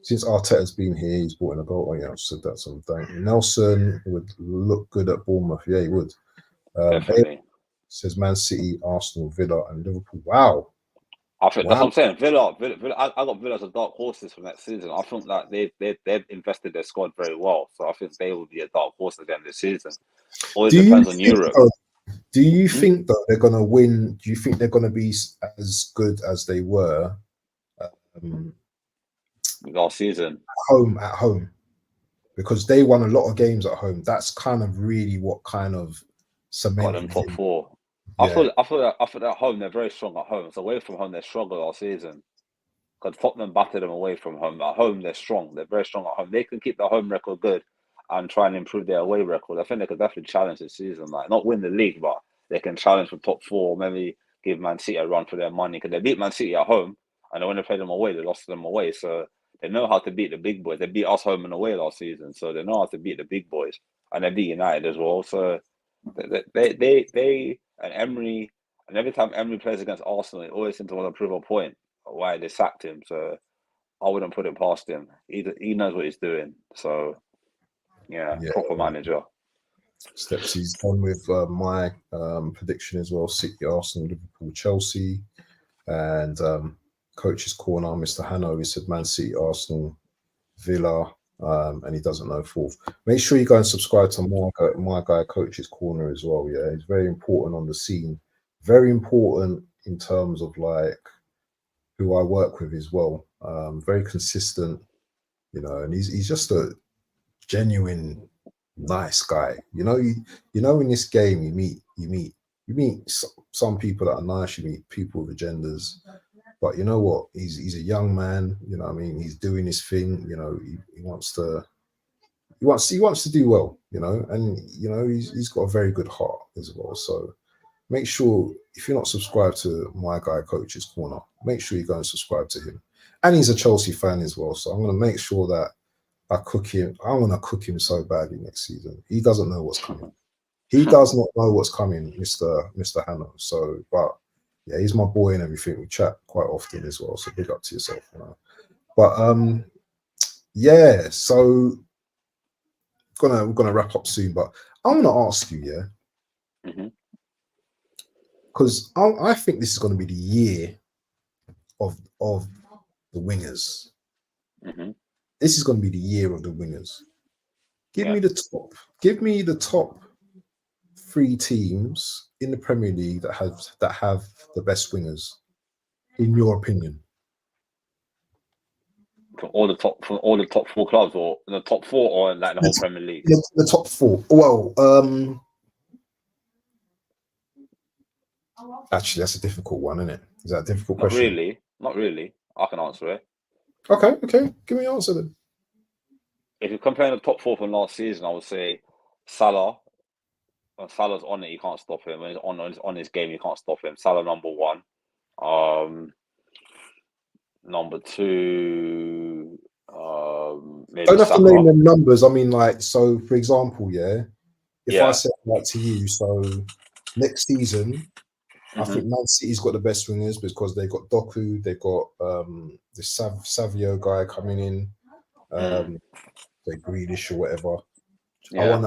Since Arteta's been here, he's brought in a goal. Oh, yeah, I've said that some thank you. Nelson would look good at Bournemouth. Yeah, he would. Definitely. Says Man City, Arsenal, Villa, and Liverpool. Wow. I think that's what I'm saying. Villa. I got Villa as a dark horses from that season. I think that they've invested their squad very well, so I think they will be a dark horse again this season. Always depends on Europe. Do you think though they're gonna win? Do you think they're gonna be as good as they were last season at home? Because they won a lot of games at home. That's kind of really what kind of cemented got them top 4. Yeah. I feel that at home they're very strong at home. So away from home they struggled all season. Because Tottenham battered them away from home. At home they're strong. They're very strong at home. They can keep their home record good and try and improve their away record. I think they could definitely challenge this season. Like not win the league, but they can challenge for top 4. Maybe give Man City a run for their money. Because they beat Man City at home, and when they played them away, they lost them away. So they know how to beat the big boys. They beat us home and away last season, so they know how to beat the big boys. And they beat United as well. So they and Emery, and every time Emery plays against Arsenal, he always seems to want to prove a point why they sacked him. So I wouldn't put it past him. He knows what he's doing. So yeah, proper manager. Steps. He's gone with my prediction as well: City, Arsenal, Liverpool, Chelsea, and coach's corner, Mr. Hanno. He said Man City, Arsenal, Villa, and he doesn't know 4th. Make sure you go and subscribe to my guy Coach's Corner as well. Yeah, he's very important on the scene. Very important in terms of like who I work with as well. Very consistent, and he's just a genuine nice guy. In this game you meet some people that are nice. You meet people with agendas. But you know what? He's a young man. You know what I mean? He's doing his thing. He wants to do well. And he's got a very good heart as well. So make sure if you're not subscribed to my guy Coach's Corner, make sure you go and subscribe to him. And he's a Chelsea fan as well. So I'm going to make sure that I cook him. I want to cook him so badly next season. He doesn't know what's coming. He does not know what's coming, Mr. Hanno. So, but yeah, he's my boy and everything. We chat quite often as well. So big up to yourself. But yeah. So we're gonna wrap up soon. But I want to ask you, yeah, because I think this is going to be the year of the wingers. This is going to be the year of the wingers. Give me the top 3 teams in the Premier League that have the best wingers, in your opinion. From all the top 4 clubs, or the top 4, or like the whole Premier League. The top 4. Well, actually, that's a difficult one, isn't it? Is that a difficult question? Not really. I can answer it. Okay. Give me an answer then. If you're comparing the top 4 from last season, I would say Salah. When Salah's on it, you can't stop him. When he's on his game, you can't stop him. Salah number 1. Number 2. Maybe don't have Saka. to name them numbers. I mean, like, so for example, if I said that to you, so next season, I think Man City's got the best wingers because they got Doku, they got the Savio guy coming in, the Grealish or whatever. I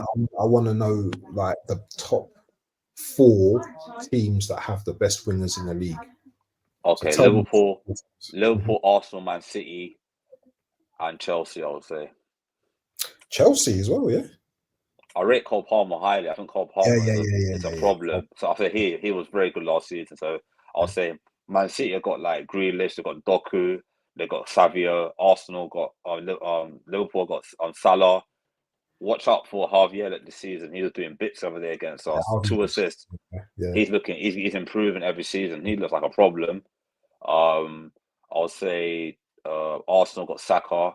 wanna know like the top 4 teams that have the best wingers in the league. Okay, so Liverpool, Arsenal, Man City, and Chelsea. I would say Chelsea as well. Yeah, I rate Cole Palmer highly. I think Cole Palmer is a problem. So I say he was very good last season. So I'll say Man City have got like Grealish, they've got Doku, they got Savio. Arsenal got Liverpool got Salah. Watch out for Javier this season. He was doing bits over there against us. 2 assists. Yeah. He's improving every season. He looks like a problem. I'll say Arsenal got Saka,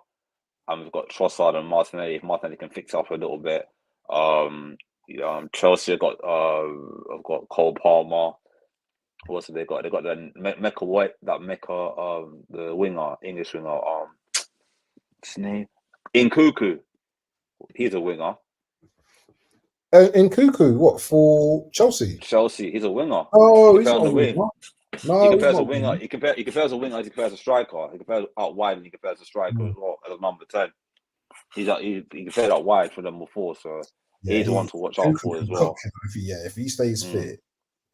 and we've got Trossard and Martinelli. If Martinelli can fix up a little bit, Chelsea have got Cole Palmer. What's they got? They got the Mecca White, that Mecca, the winger, English winger. What's his name? Nkuku. He's a winger. Nkuku, what for Chelsea? Chelsea. He's a winger. Oh, He he's can play not on a the wing. winger. He No, can he's play as a not. winger. He can play as a winger. He can play as a striker. He can play out wide, and he can play as a striker as well, as a number 10. He can play out wide for them before, so Yeah, he's one to watch out for as well. If he stays fit,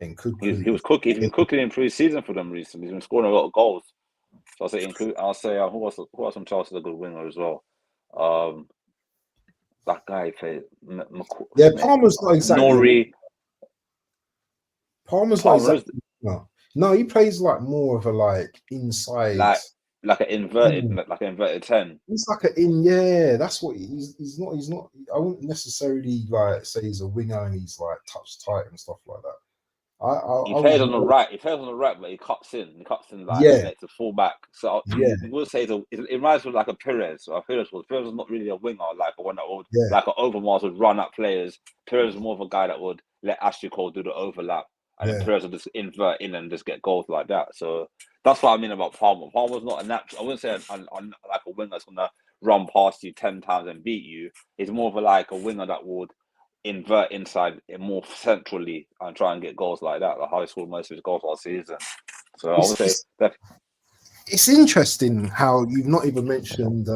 Nkuku. He was cooking. He's been cooking in pre-season for them recently. He's been scoring a lot of goals. So I'll say who else from Chelsea is a good winger as well. That guy played. Palmer's not exactly. Nori. Palmer's not exactly. No, he plays like more of a inside, like an inverted 10. He's like that's what he's not. He's not. I wouldn't necessarily say he's a winger and he's touch tight and stuff like that. He plays on the right. He plays on the right, but he cuts in. He cuts in next to full back. So I would say it reminds me of like a Perez. So Perez was not really a winger, like one that would like an Overmars would run at players. Perez was more of a guy that would let Ashley Cole do the overlap, and then Perez would just invert in and just get goals like that. So that's what I mean about Palmer. Palmer's not a natural. I wouldn't say like a winger that's gonna run past you 10 times and beat you. He's more of a winger that would invert inside more centrally and try and get goals like that. Like how he scored most of his goals last season. So I would say that it's interesting how you've not even mentioned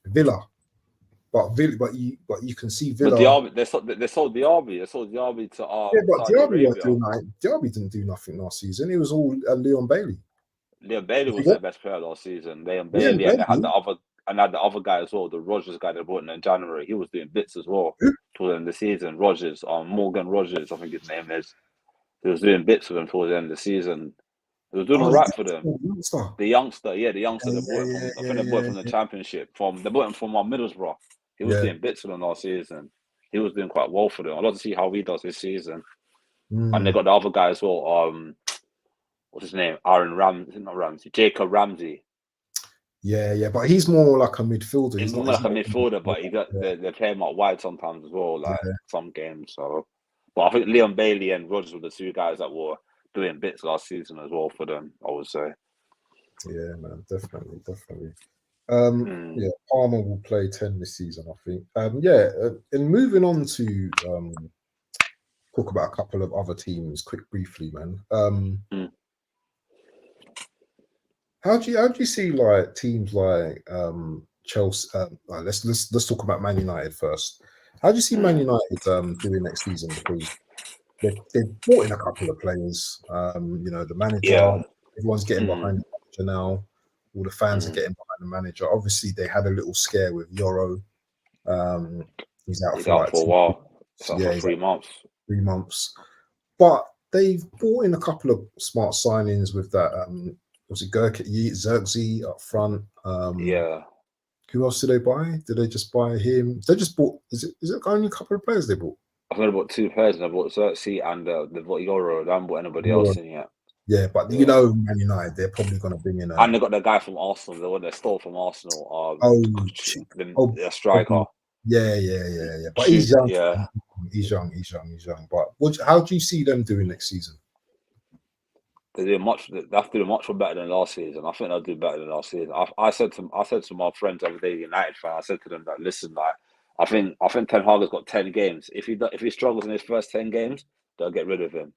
Villa, but you can see Villa. But they sold Diaby. They sold Diaby to but Diaby didn't do nothing last season. It was all Leon Bailey. Leon Bailey was their best player last season. Leon Bailey, and they had the other guy as well, the Rogers guy they brought in January. He was doing bits as well towards the end of the season. Rogers, Morgan Rogers, I think his name is. He was doing bits for them towards the end of the season. He was doing all right for them. The youngster. They bought him from. I think they bought him from the Championship. They bought him from Middlesbrough. He was doing bits for them last season. He was doing quite well for them. I'd love to see how he does this season. And they got the other guy as well. What's his name? Jacob Ramsey. Yeah, but he's more like a midfielder. He's more like a midfielder, but they play him out wide sometimes as well, some games. So, but I think Leon Bailey and Rogers were the two guys that were doing bits last season as well for them, I would say. Yeah, man, definitely. Palmer will play 10 this season, I think. And moving on to talk about a couple of other teams, briefly, man. How do you see teams like Chelsea? Let's talk about Man United first. How do you see Man United doing next season? Because they've brought in a couple of players. The manager, everyone's getting behind the manager now. All the fans are getting behind the manager. Obviously, they had a little scare with Yoro. He's out for a while. For 3 months. 3 months. But they've brought in a couple of smart signings with that. Was it Xerxes up front? Who else did they buy? Did they just buy him? They just bought. Is it only a couple of players they bought? I think they bought 2 players, and they bought Xerxes and they bought Yoro. They haven't bought anybody else in yet. Yeah, but Man United, they're probably going to bring in. And they got the guy from Arsenal, the one they stole from Arsenal. The striker. Yeah. But he's young. Yeah, he's young. But how do you see them doing next season? They have to do much better than last season. I think they'll do better than last season. I said to my friends the other day, United fan, I said to them that listen, I think Ten Hag has got 10 games. If he struggles in his first 10 games, they'll get rid of him.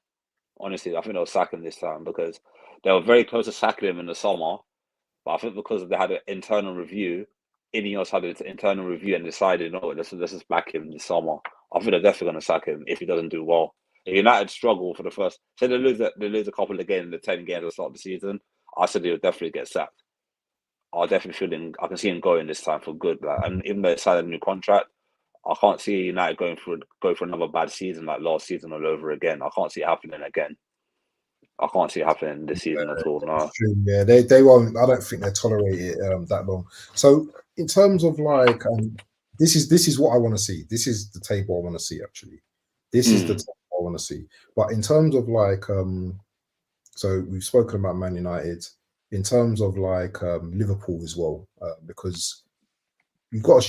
Honestly, I think they'll sack him this time because they were very close to sacking him in the summer. But I think because they had an internal review, Ineos had an internal review and decided, no, let's just back him this summer. I think they're definitely going to sack him if he doesn't do well. If United struggle for the first, say they lose a couple of games in the 10 games at the start of the season, I said they'll definitely get sacked. I can see him going this time for good. And even though they signed a new contract, I can't see United go for another bad season like last season all over again. I can't see it happening again. I can't see it happening this season at all. No. Yeah, they won't. I don't think they'll tolerate it that long. So in terms of this is what I want to see. This is the table I want to see. Actually, this is the table I want to see. But in terms of so we've spoken about Man United. in terms of like Liverpool as well, because you can't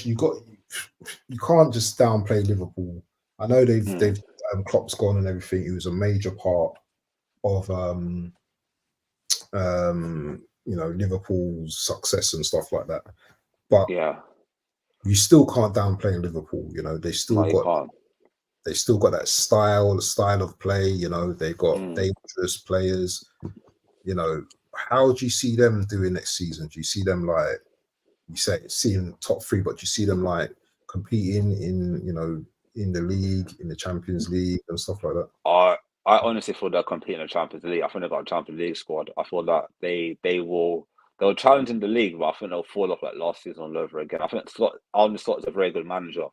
just downplay Liverpool. I know they've Klopp's gone and everything. He was a major part of Liverpool's success and stuff like that. But Yeah, you still can't downplay Liverpool. They no, still you got can't. that style of play. They got dangerous players. How do you see them doing next season? Do you see them like you say seeing top three, but do you see them like competing in the league, in the Champions League and stuff like that? I honestly feel they'll compete in the Champions League. I think they've got a Champions League squad. I feel that they'll challenge in the league, but I think they'll fall off like last season all over again. I think Arne Slot is a very good manager.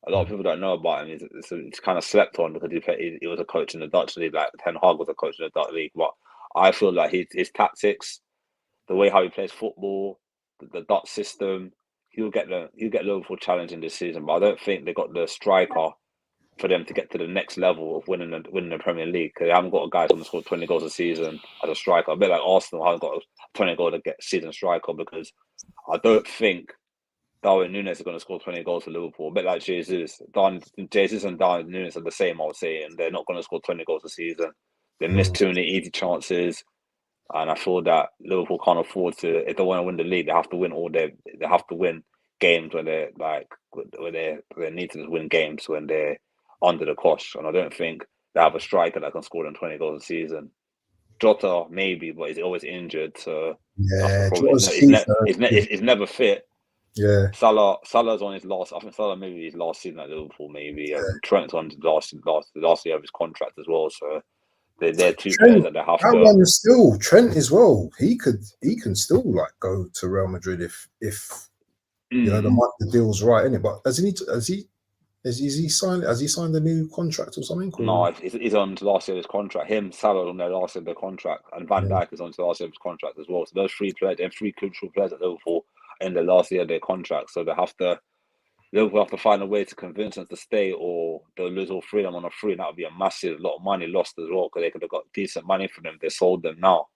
A lot of people don't know about him. He's kind of slept on because he was a coach in the Dutch league. Like Ten Hag was a coach in the Dutch league, but I feel like his tactics, the way how he plays football, the Dutch system, he'll get Liverpool challenging this season. But I don't think they got the striker for them to get to the next level of winning the Premier League. Because they haven't got a guy who's going to score 20 goals a season as a striker. A bit like Arsenal haven't got a 20 goal to get season striker, because I don't think Darwin Núñez is going to score 20 goals for Liverpool. A bit like Jesus. Jesus and Darwin Núñez are the same, I would say, and they're not going to score 20 goals a season. They missed too many easy chances. And I feel that Liverpool can't afford to, if they want to win the league, they have to win they have to win games when they need to win games when they're under the cosh. And I don't think they have a striker that can score them 20 goals a season. Jota maybe, but he's always injured, so that's the Yeah, problem. He's never fit. yeah. Salah's on his last. I think Salah maybe his last season at Liverpool, maybe, and Trent's on his last year of his contract as well. So they're two players Trent, that they have that to. one still Trent as well. He can still like go to Real Madrid if the deal's right, isn't it? But has he signed a new contract or something? No, Or he's on to last year of his contract. Him, Salah on their last year of their contract, and Van yeah. Dijk is on to last year of his contract as well. So those three players, and three crucial players at Liverpool in the last year of their contract. So Liverpool have to find a way to convince them to stay, or they'll lose all three of them on a free, and that would be a massive lot of money lost as well, because they could have got decent money for them if they sold them now.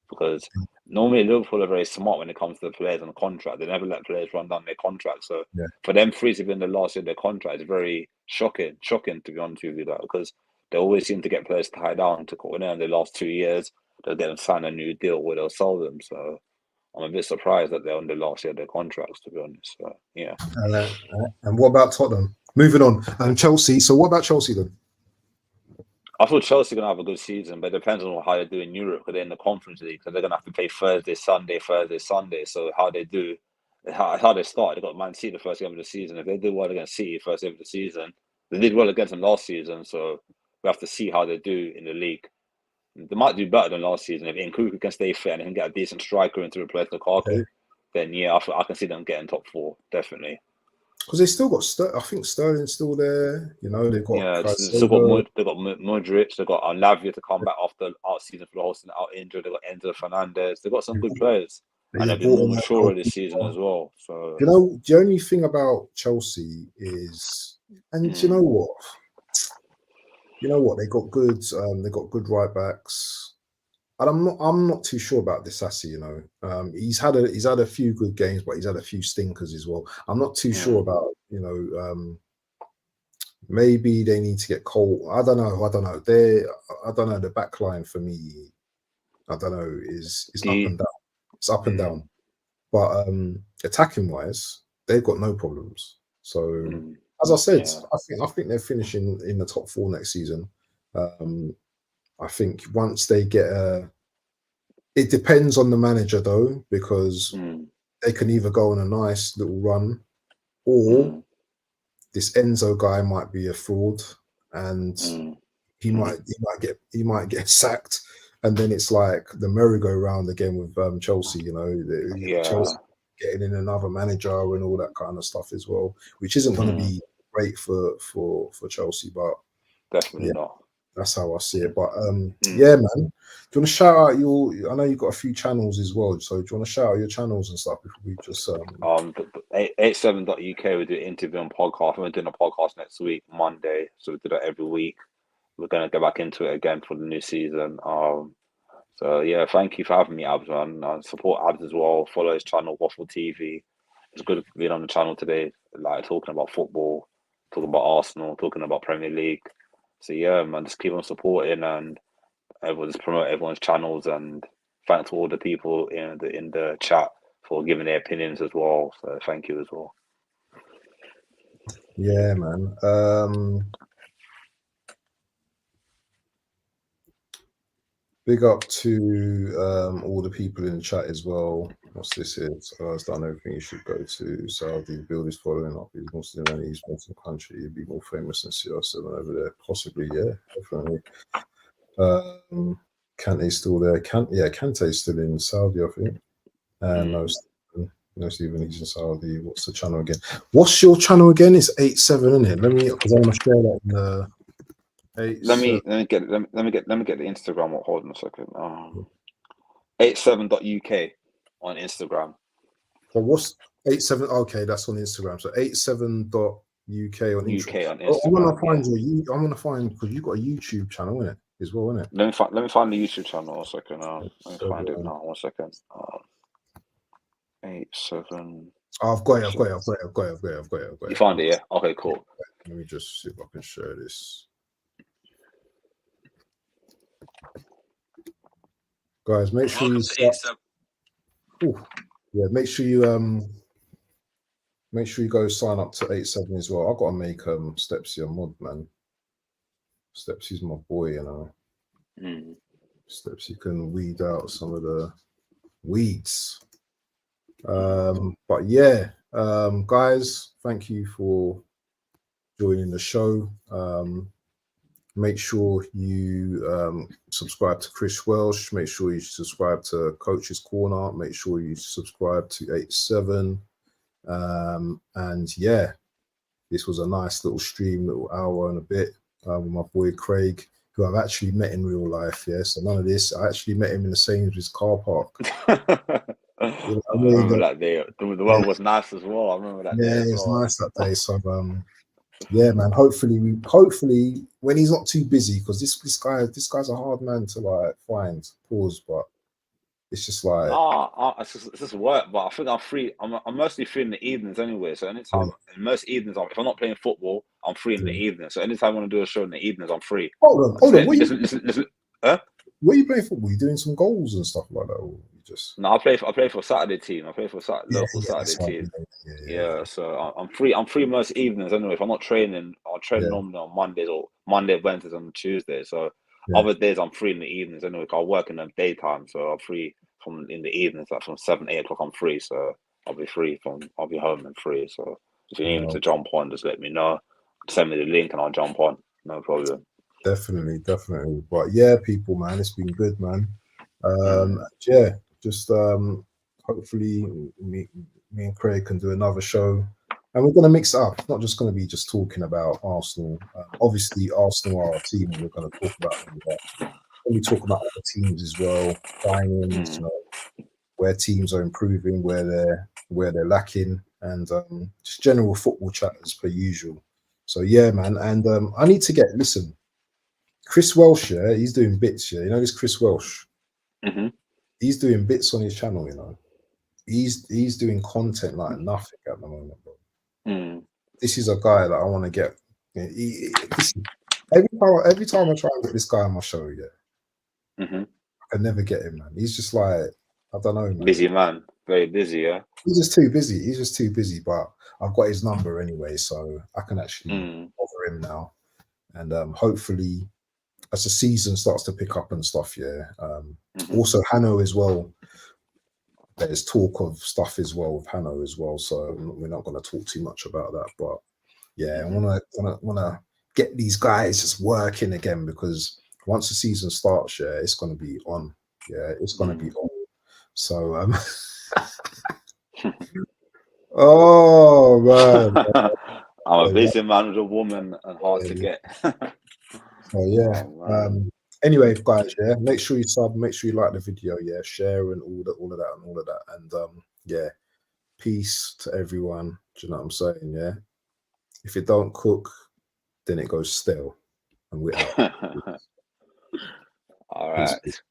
Because normally Liverpool are very smart when it comes to the players on the contract. They never let players run down their contract. So Yeah. for them three to be in the last year of their contract is very shocking to be honest with you, because they always seem to get players tied down to when they're in the last 2 years. They'll get them sign a new deal where they'll sell them. So I'm a bit surprised that they're on the last year of their contracts, to be honest. So, yeah. And what about Tottenham? Moving on, and Chelsea. So what about Chelsea then? I thought Chelsea are going to have a good season, but it depends on how they do in Europe, because they're in the Conference League, so they're going to have to play Thursday, Sunday. So how they do, how they start, they got Man City the first game of the season. If they do well against City first game of the season, they did well against them last season, so we have to see how they do in the league. They might do better than last season. If Nkunku can stay fit and can get a decent striker in to replace Lukaku, then yeah, I can see them getting top four, definitely. Because they still got I think Sterling's still there. They've got they've still got Modric. They've got Lavia to come back after out season for the whole season out injured. They've got Enzo Fernandez. They've got some good players, and they've been more mature this season as well. So the only thing about Chelsea is, and you know what? They got good right backs. And I'm not too sure about Disasi, he's had a few good games, but he's had a few stinkers as well. I'm not too sure about, maybe they need to get Cole. I don't know. I don't know. The back line for me, I don't know, is up and down. It's up and down. But attacking wise, they've got no problems. So as I said, I think they're finishing in the top four next season. I think once they get it depends on the manager though, because they can either go on a nice little run, or this Enzo guy might be a fraud, and he might get sacked, and then it's like the merry-go-round again with Chelsea. Chelsea getting in another manager and all that kind of stuff as well, which isn't going to be great for Chelsea, but definitely not. That's how I see it. But yeah, man. Do you want to shout out I know you've got a few channels as well. So do you want to shout out your channels and stuff before we just 87.uk, we do interview and podcast. We're doing a podcast next week, Monday. So we do that every week. We're gonna go back into it again for the new season. So yeah, thank you for having me, Abs, man. Support Abs as well. Follow his channel, Waffle TV. It's good being on the channel today, like talking about football, talking about Arsenal, talking about Premier League. So yeah, man, just keep on supporting and everyone just promote everyone's channels, and thanks to all the people in the chat for giving their opinions as well. So thank you as well. Yeah, man. Big up to all the people in the chat as well. What's this here? So has done everything you should go to. Saudi build is following up. He's Muslim and he's Muslim country. He'd be more famous than CR7 over there. Possibly, yeah, definitely. Kante's still there. Kante's still in Saudi, I think. And no Stephen, he's in Saudi. What's the channel again? What's your channel again? It's 87, isn't it? Let me, because I want to share that in the. Let me get the Instagram. Hold on a second. 87.uk on Instagram. So what's 87? Okay, that's on Instagram. So 87.uk on Instagram. on Instagram. I want to find you. I want to find, because you've got a YouTube channel, innit? As well, innit? Let me find the YouTube channel. 1 second. Let me find it now. 1 second. 87. Oh, I've got it. You found it, yeah? Okay, cool. Let me just see if I can share this. Guys, make sure you make sure you go sign up to 87 as well. I've got to make Stepsy a mod, man. Stepsy's my boy, you know. Stepsy can weed out some of the weeds. But yeah, guys, thank you for joining the show. Make sure you subscribe to Chris Welsh. Make sure you subscribe to Coach's Corner. Make sure you subscribe to 87. And yeah, this was a nice little stream, little hour and a bit with my boy Craig, who I've actually met in real life. Yeah, so none of this. I actually met him in the Sainsbury's car park. You know, I remember that day. The weather was nice as well. I remember that day. Yeah, it was nice that day. So yeah, man. Hopefully when he's not too busy, because this guy's a hard man to like find. Pause, but it's just like it's just work. But I think I'm free. I'm mostly free in the evenings anyway. So anytime, most evenings, if I'm not playing football, I'm free in the evening. So anytime I want to do a show in the evenings, I'm free. Hold on. Listen, huh? Where you play football? You doing some goals and stuff like that, or you just? No, I play for a Saturday team. I play for a local Saturday team. Yeah, so I'm free. I'm free most evenings anyway. If I'm not training, I'll train normally on Monday, Wednesdays, and Tuesdays. So other days I'm free in the evenings anyway. I work in the daytime, so I'm free in the evenings, like from 7, 8 o'clock. I'm free, so I'll be home and free. So if you need me to jump on, just let me know. Send me the link and I'll jump on. No problem. Definitely. But yeah, people, man, it's been good, man. Yeah, just hopefully me and Craig can do another show, and we're going to mix it up. It's not just going to be just talking about Arsenal. Obviously, Arsenal are our team, and we're going to talk about that. When we talk about other teams as well, signings, you know, where teams are improving, where they're lacking, and just general football chat as per usual. So yeah, man, and I need to listen. Chris Welsh, yeah, he's doing bits. Yeah, you know this Chris Welsh. He's doing bits on his channel. You know, he's doing content like nothing at the moment, bro. This is a guy that I want to get. Every time I try and get this guy on my show, I can never get him, man. He's just like, I don't know, man. Busy man, very busy, yeah. He's just too busy. But I've got his number anyway, so I can actually bother him now, and hopefully, as the season starts to pick up and stuff, also Hanno as well. There's talk of stuff as well with Hanno as well, so we're not going to talk too much about that. But yeah, I want to get these guys just working again, because once the season starts, it's going to be on. Yeah, it's going to be on. So oh man, I'm a busy man with a woman and hard to get. Oh yeah. Anyway, guys, make sure you sub, make sure you like the video, share and all of that. And peace to everyone. Do you know what I'm saying? Yeah. If it don't cook, then it goes stale. And we're out. All right. Peace.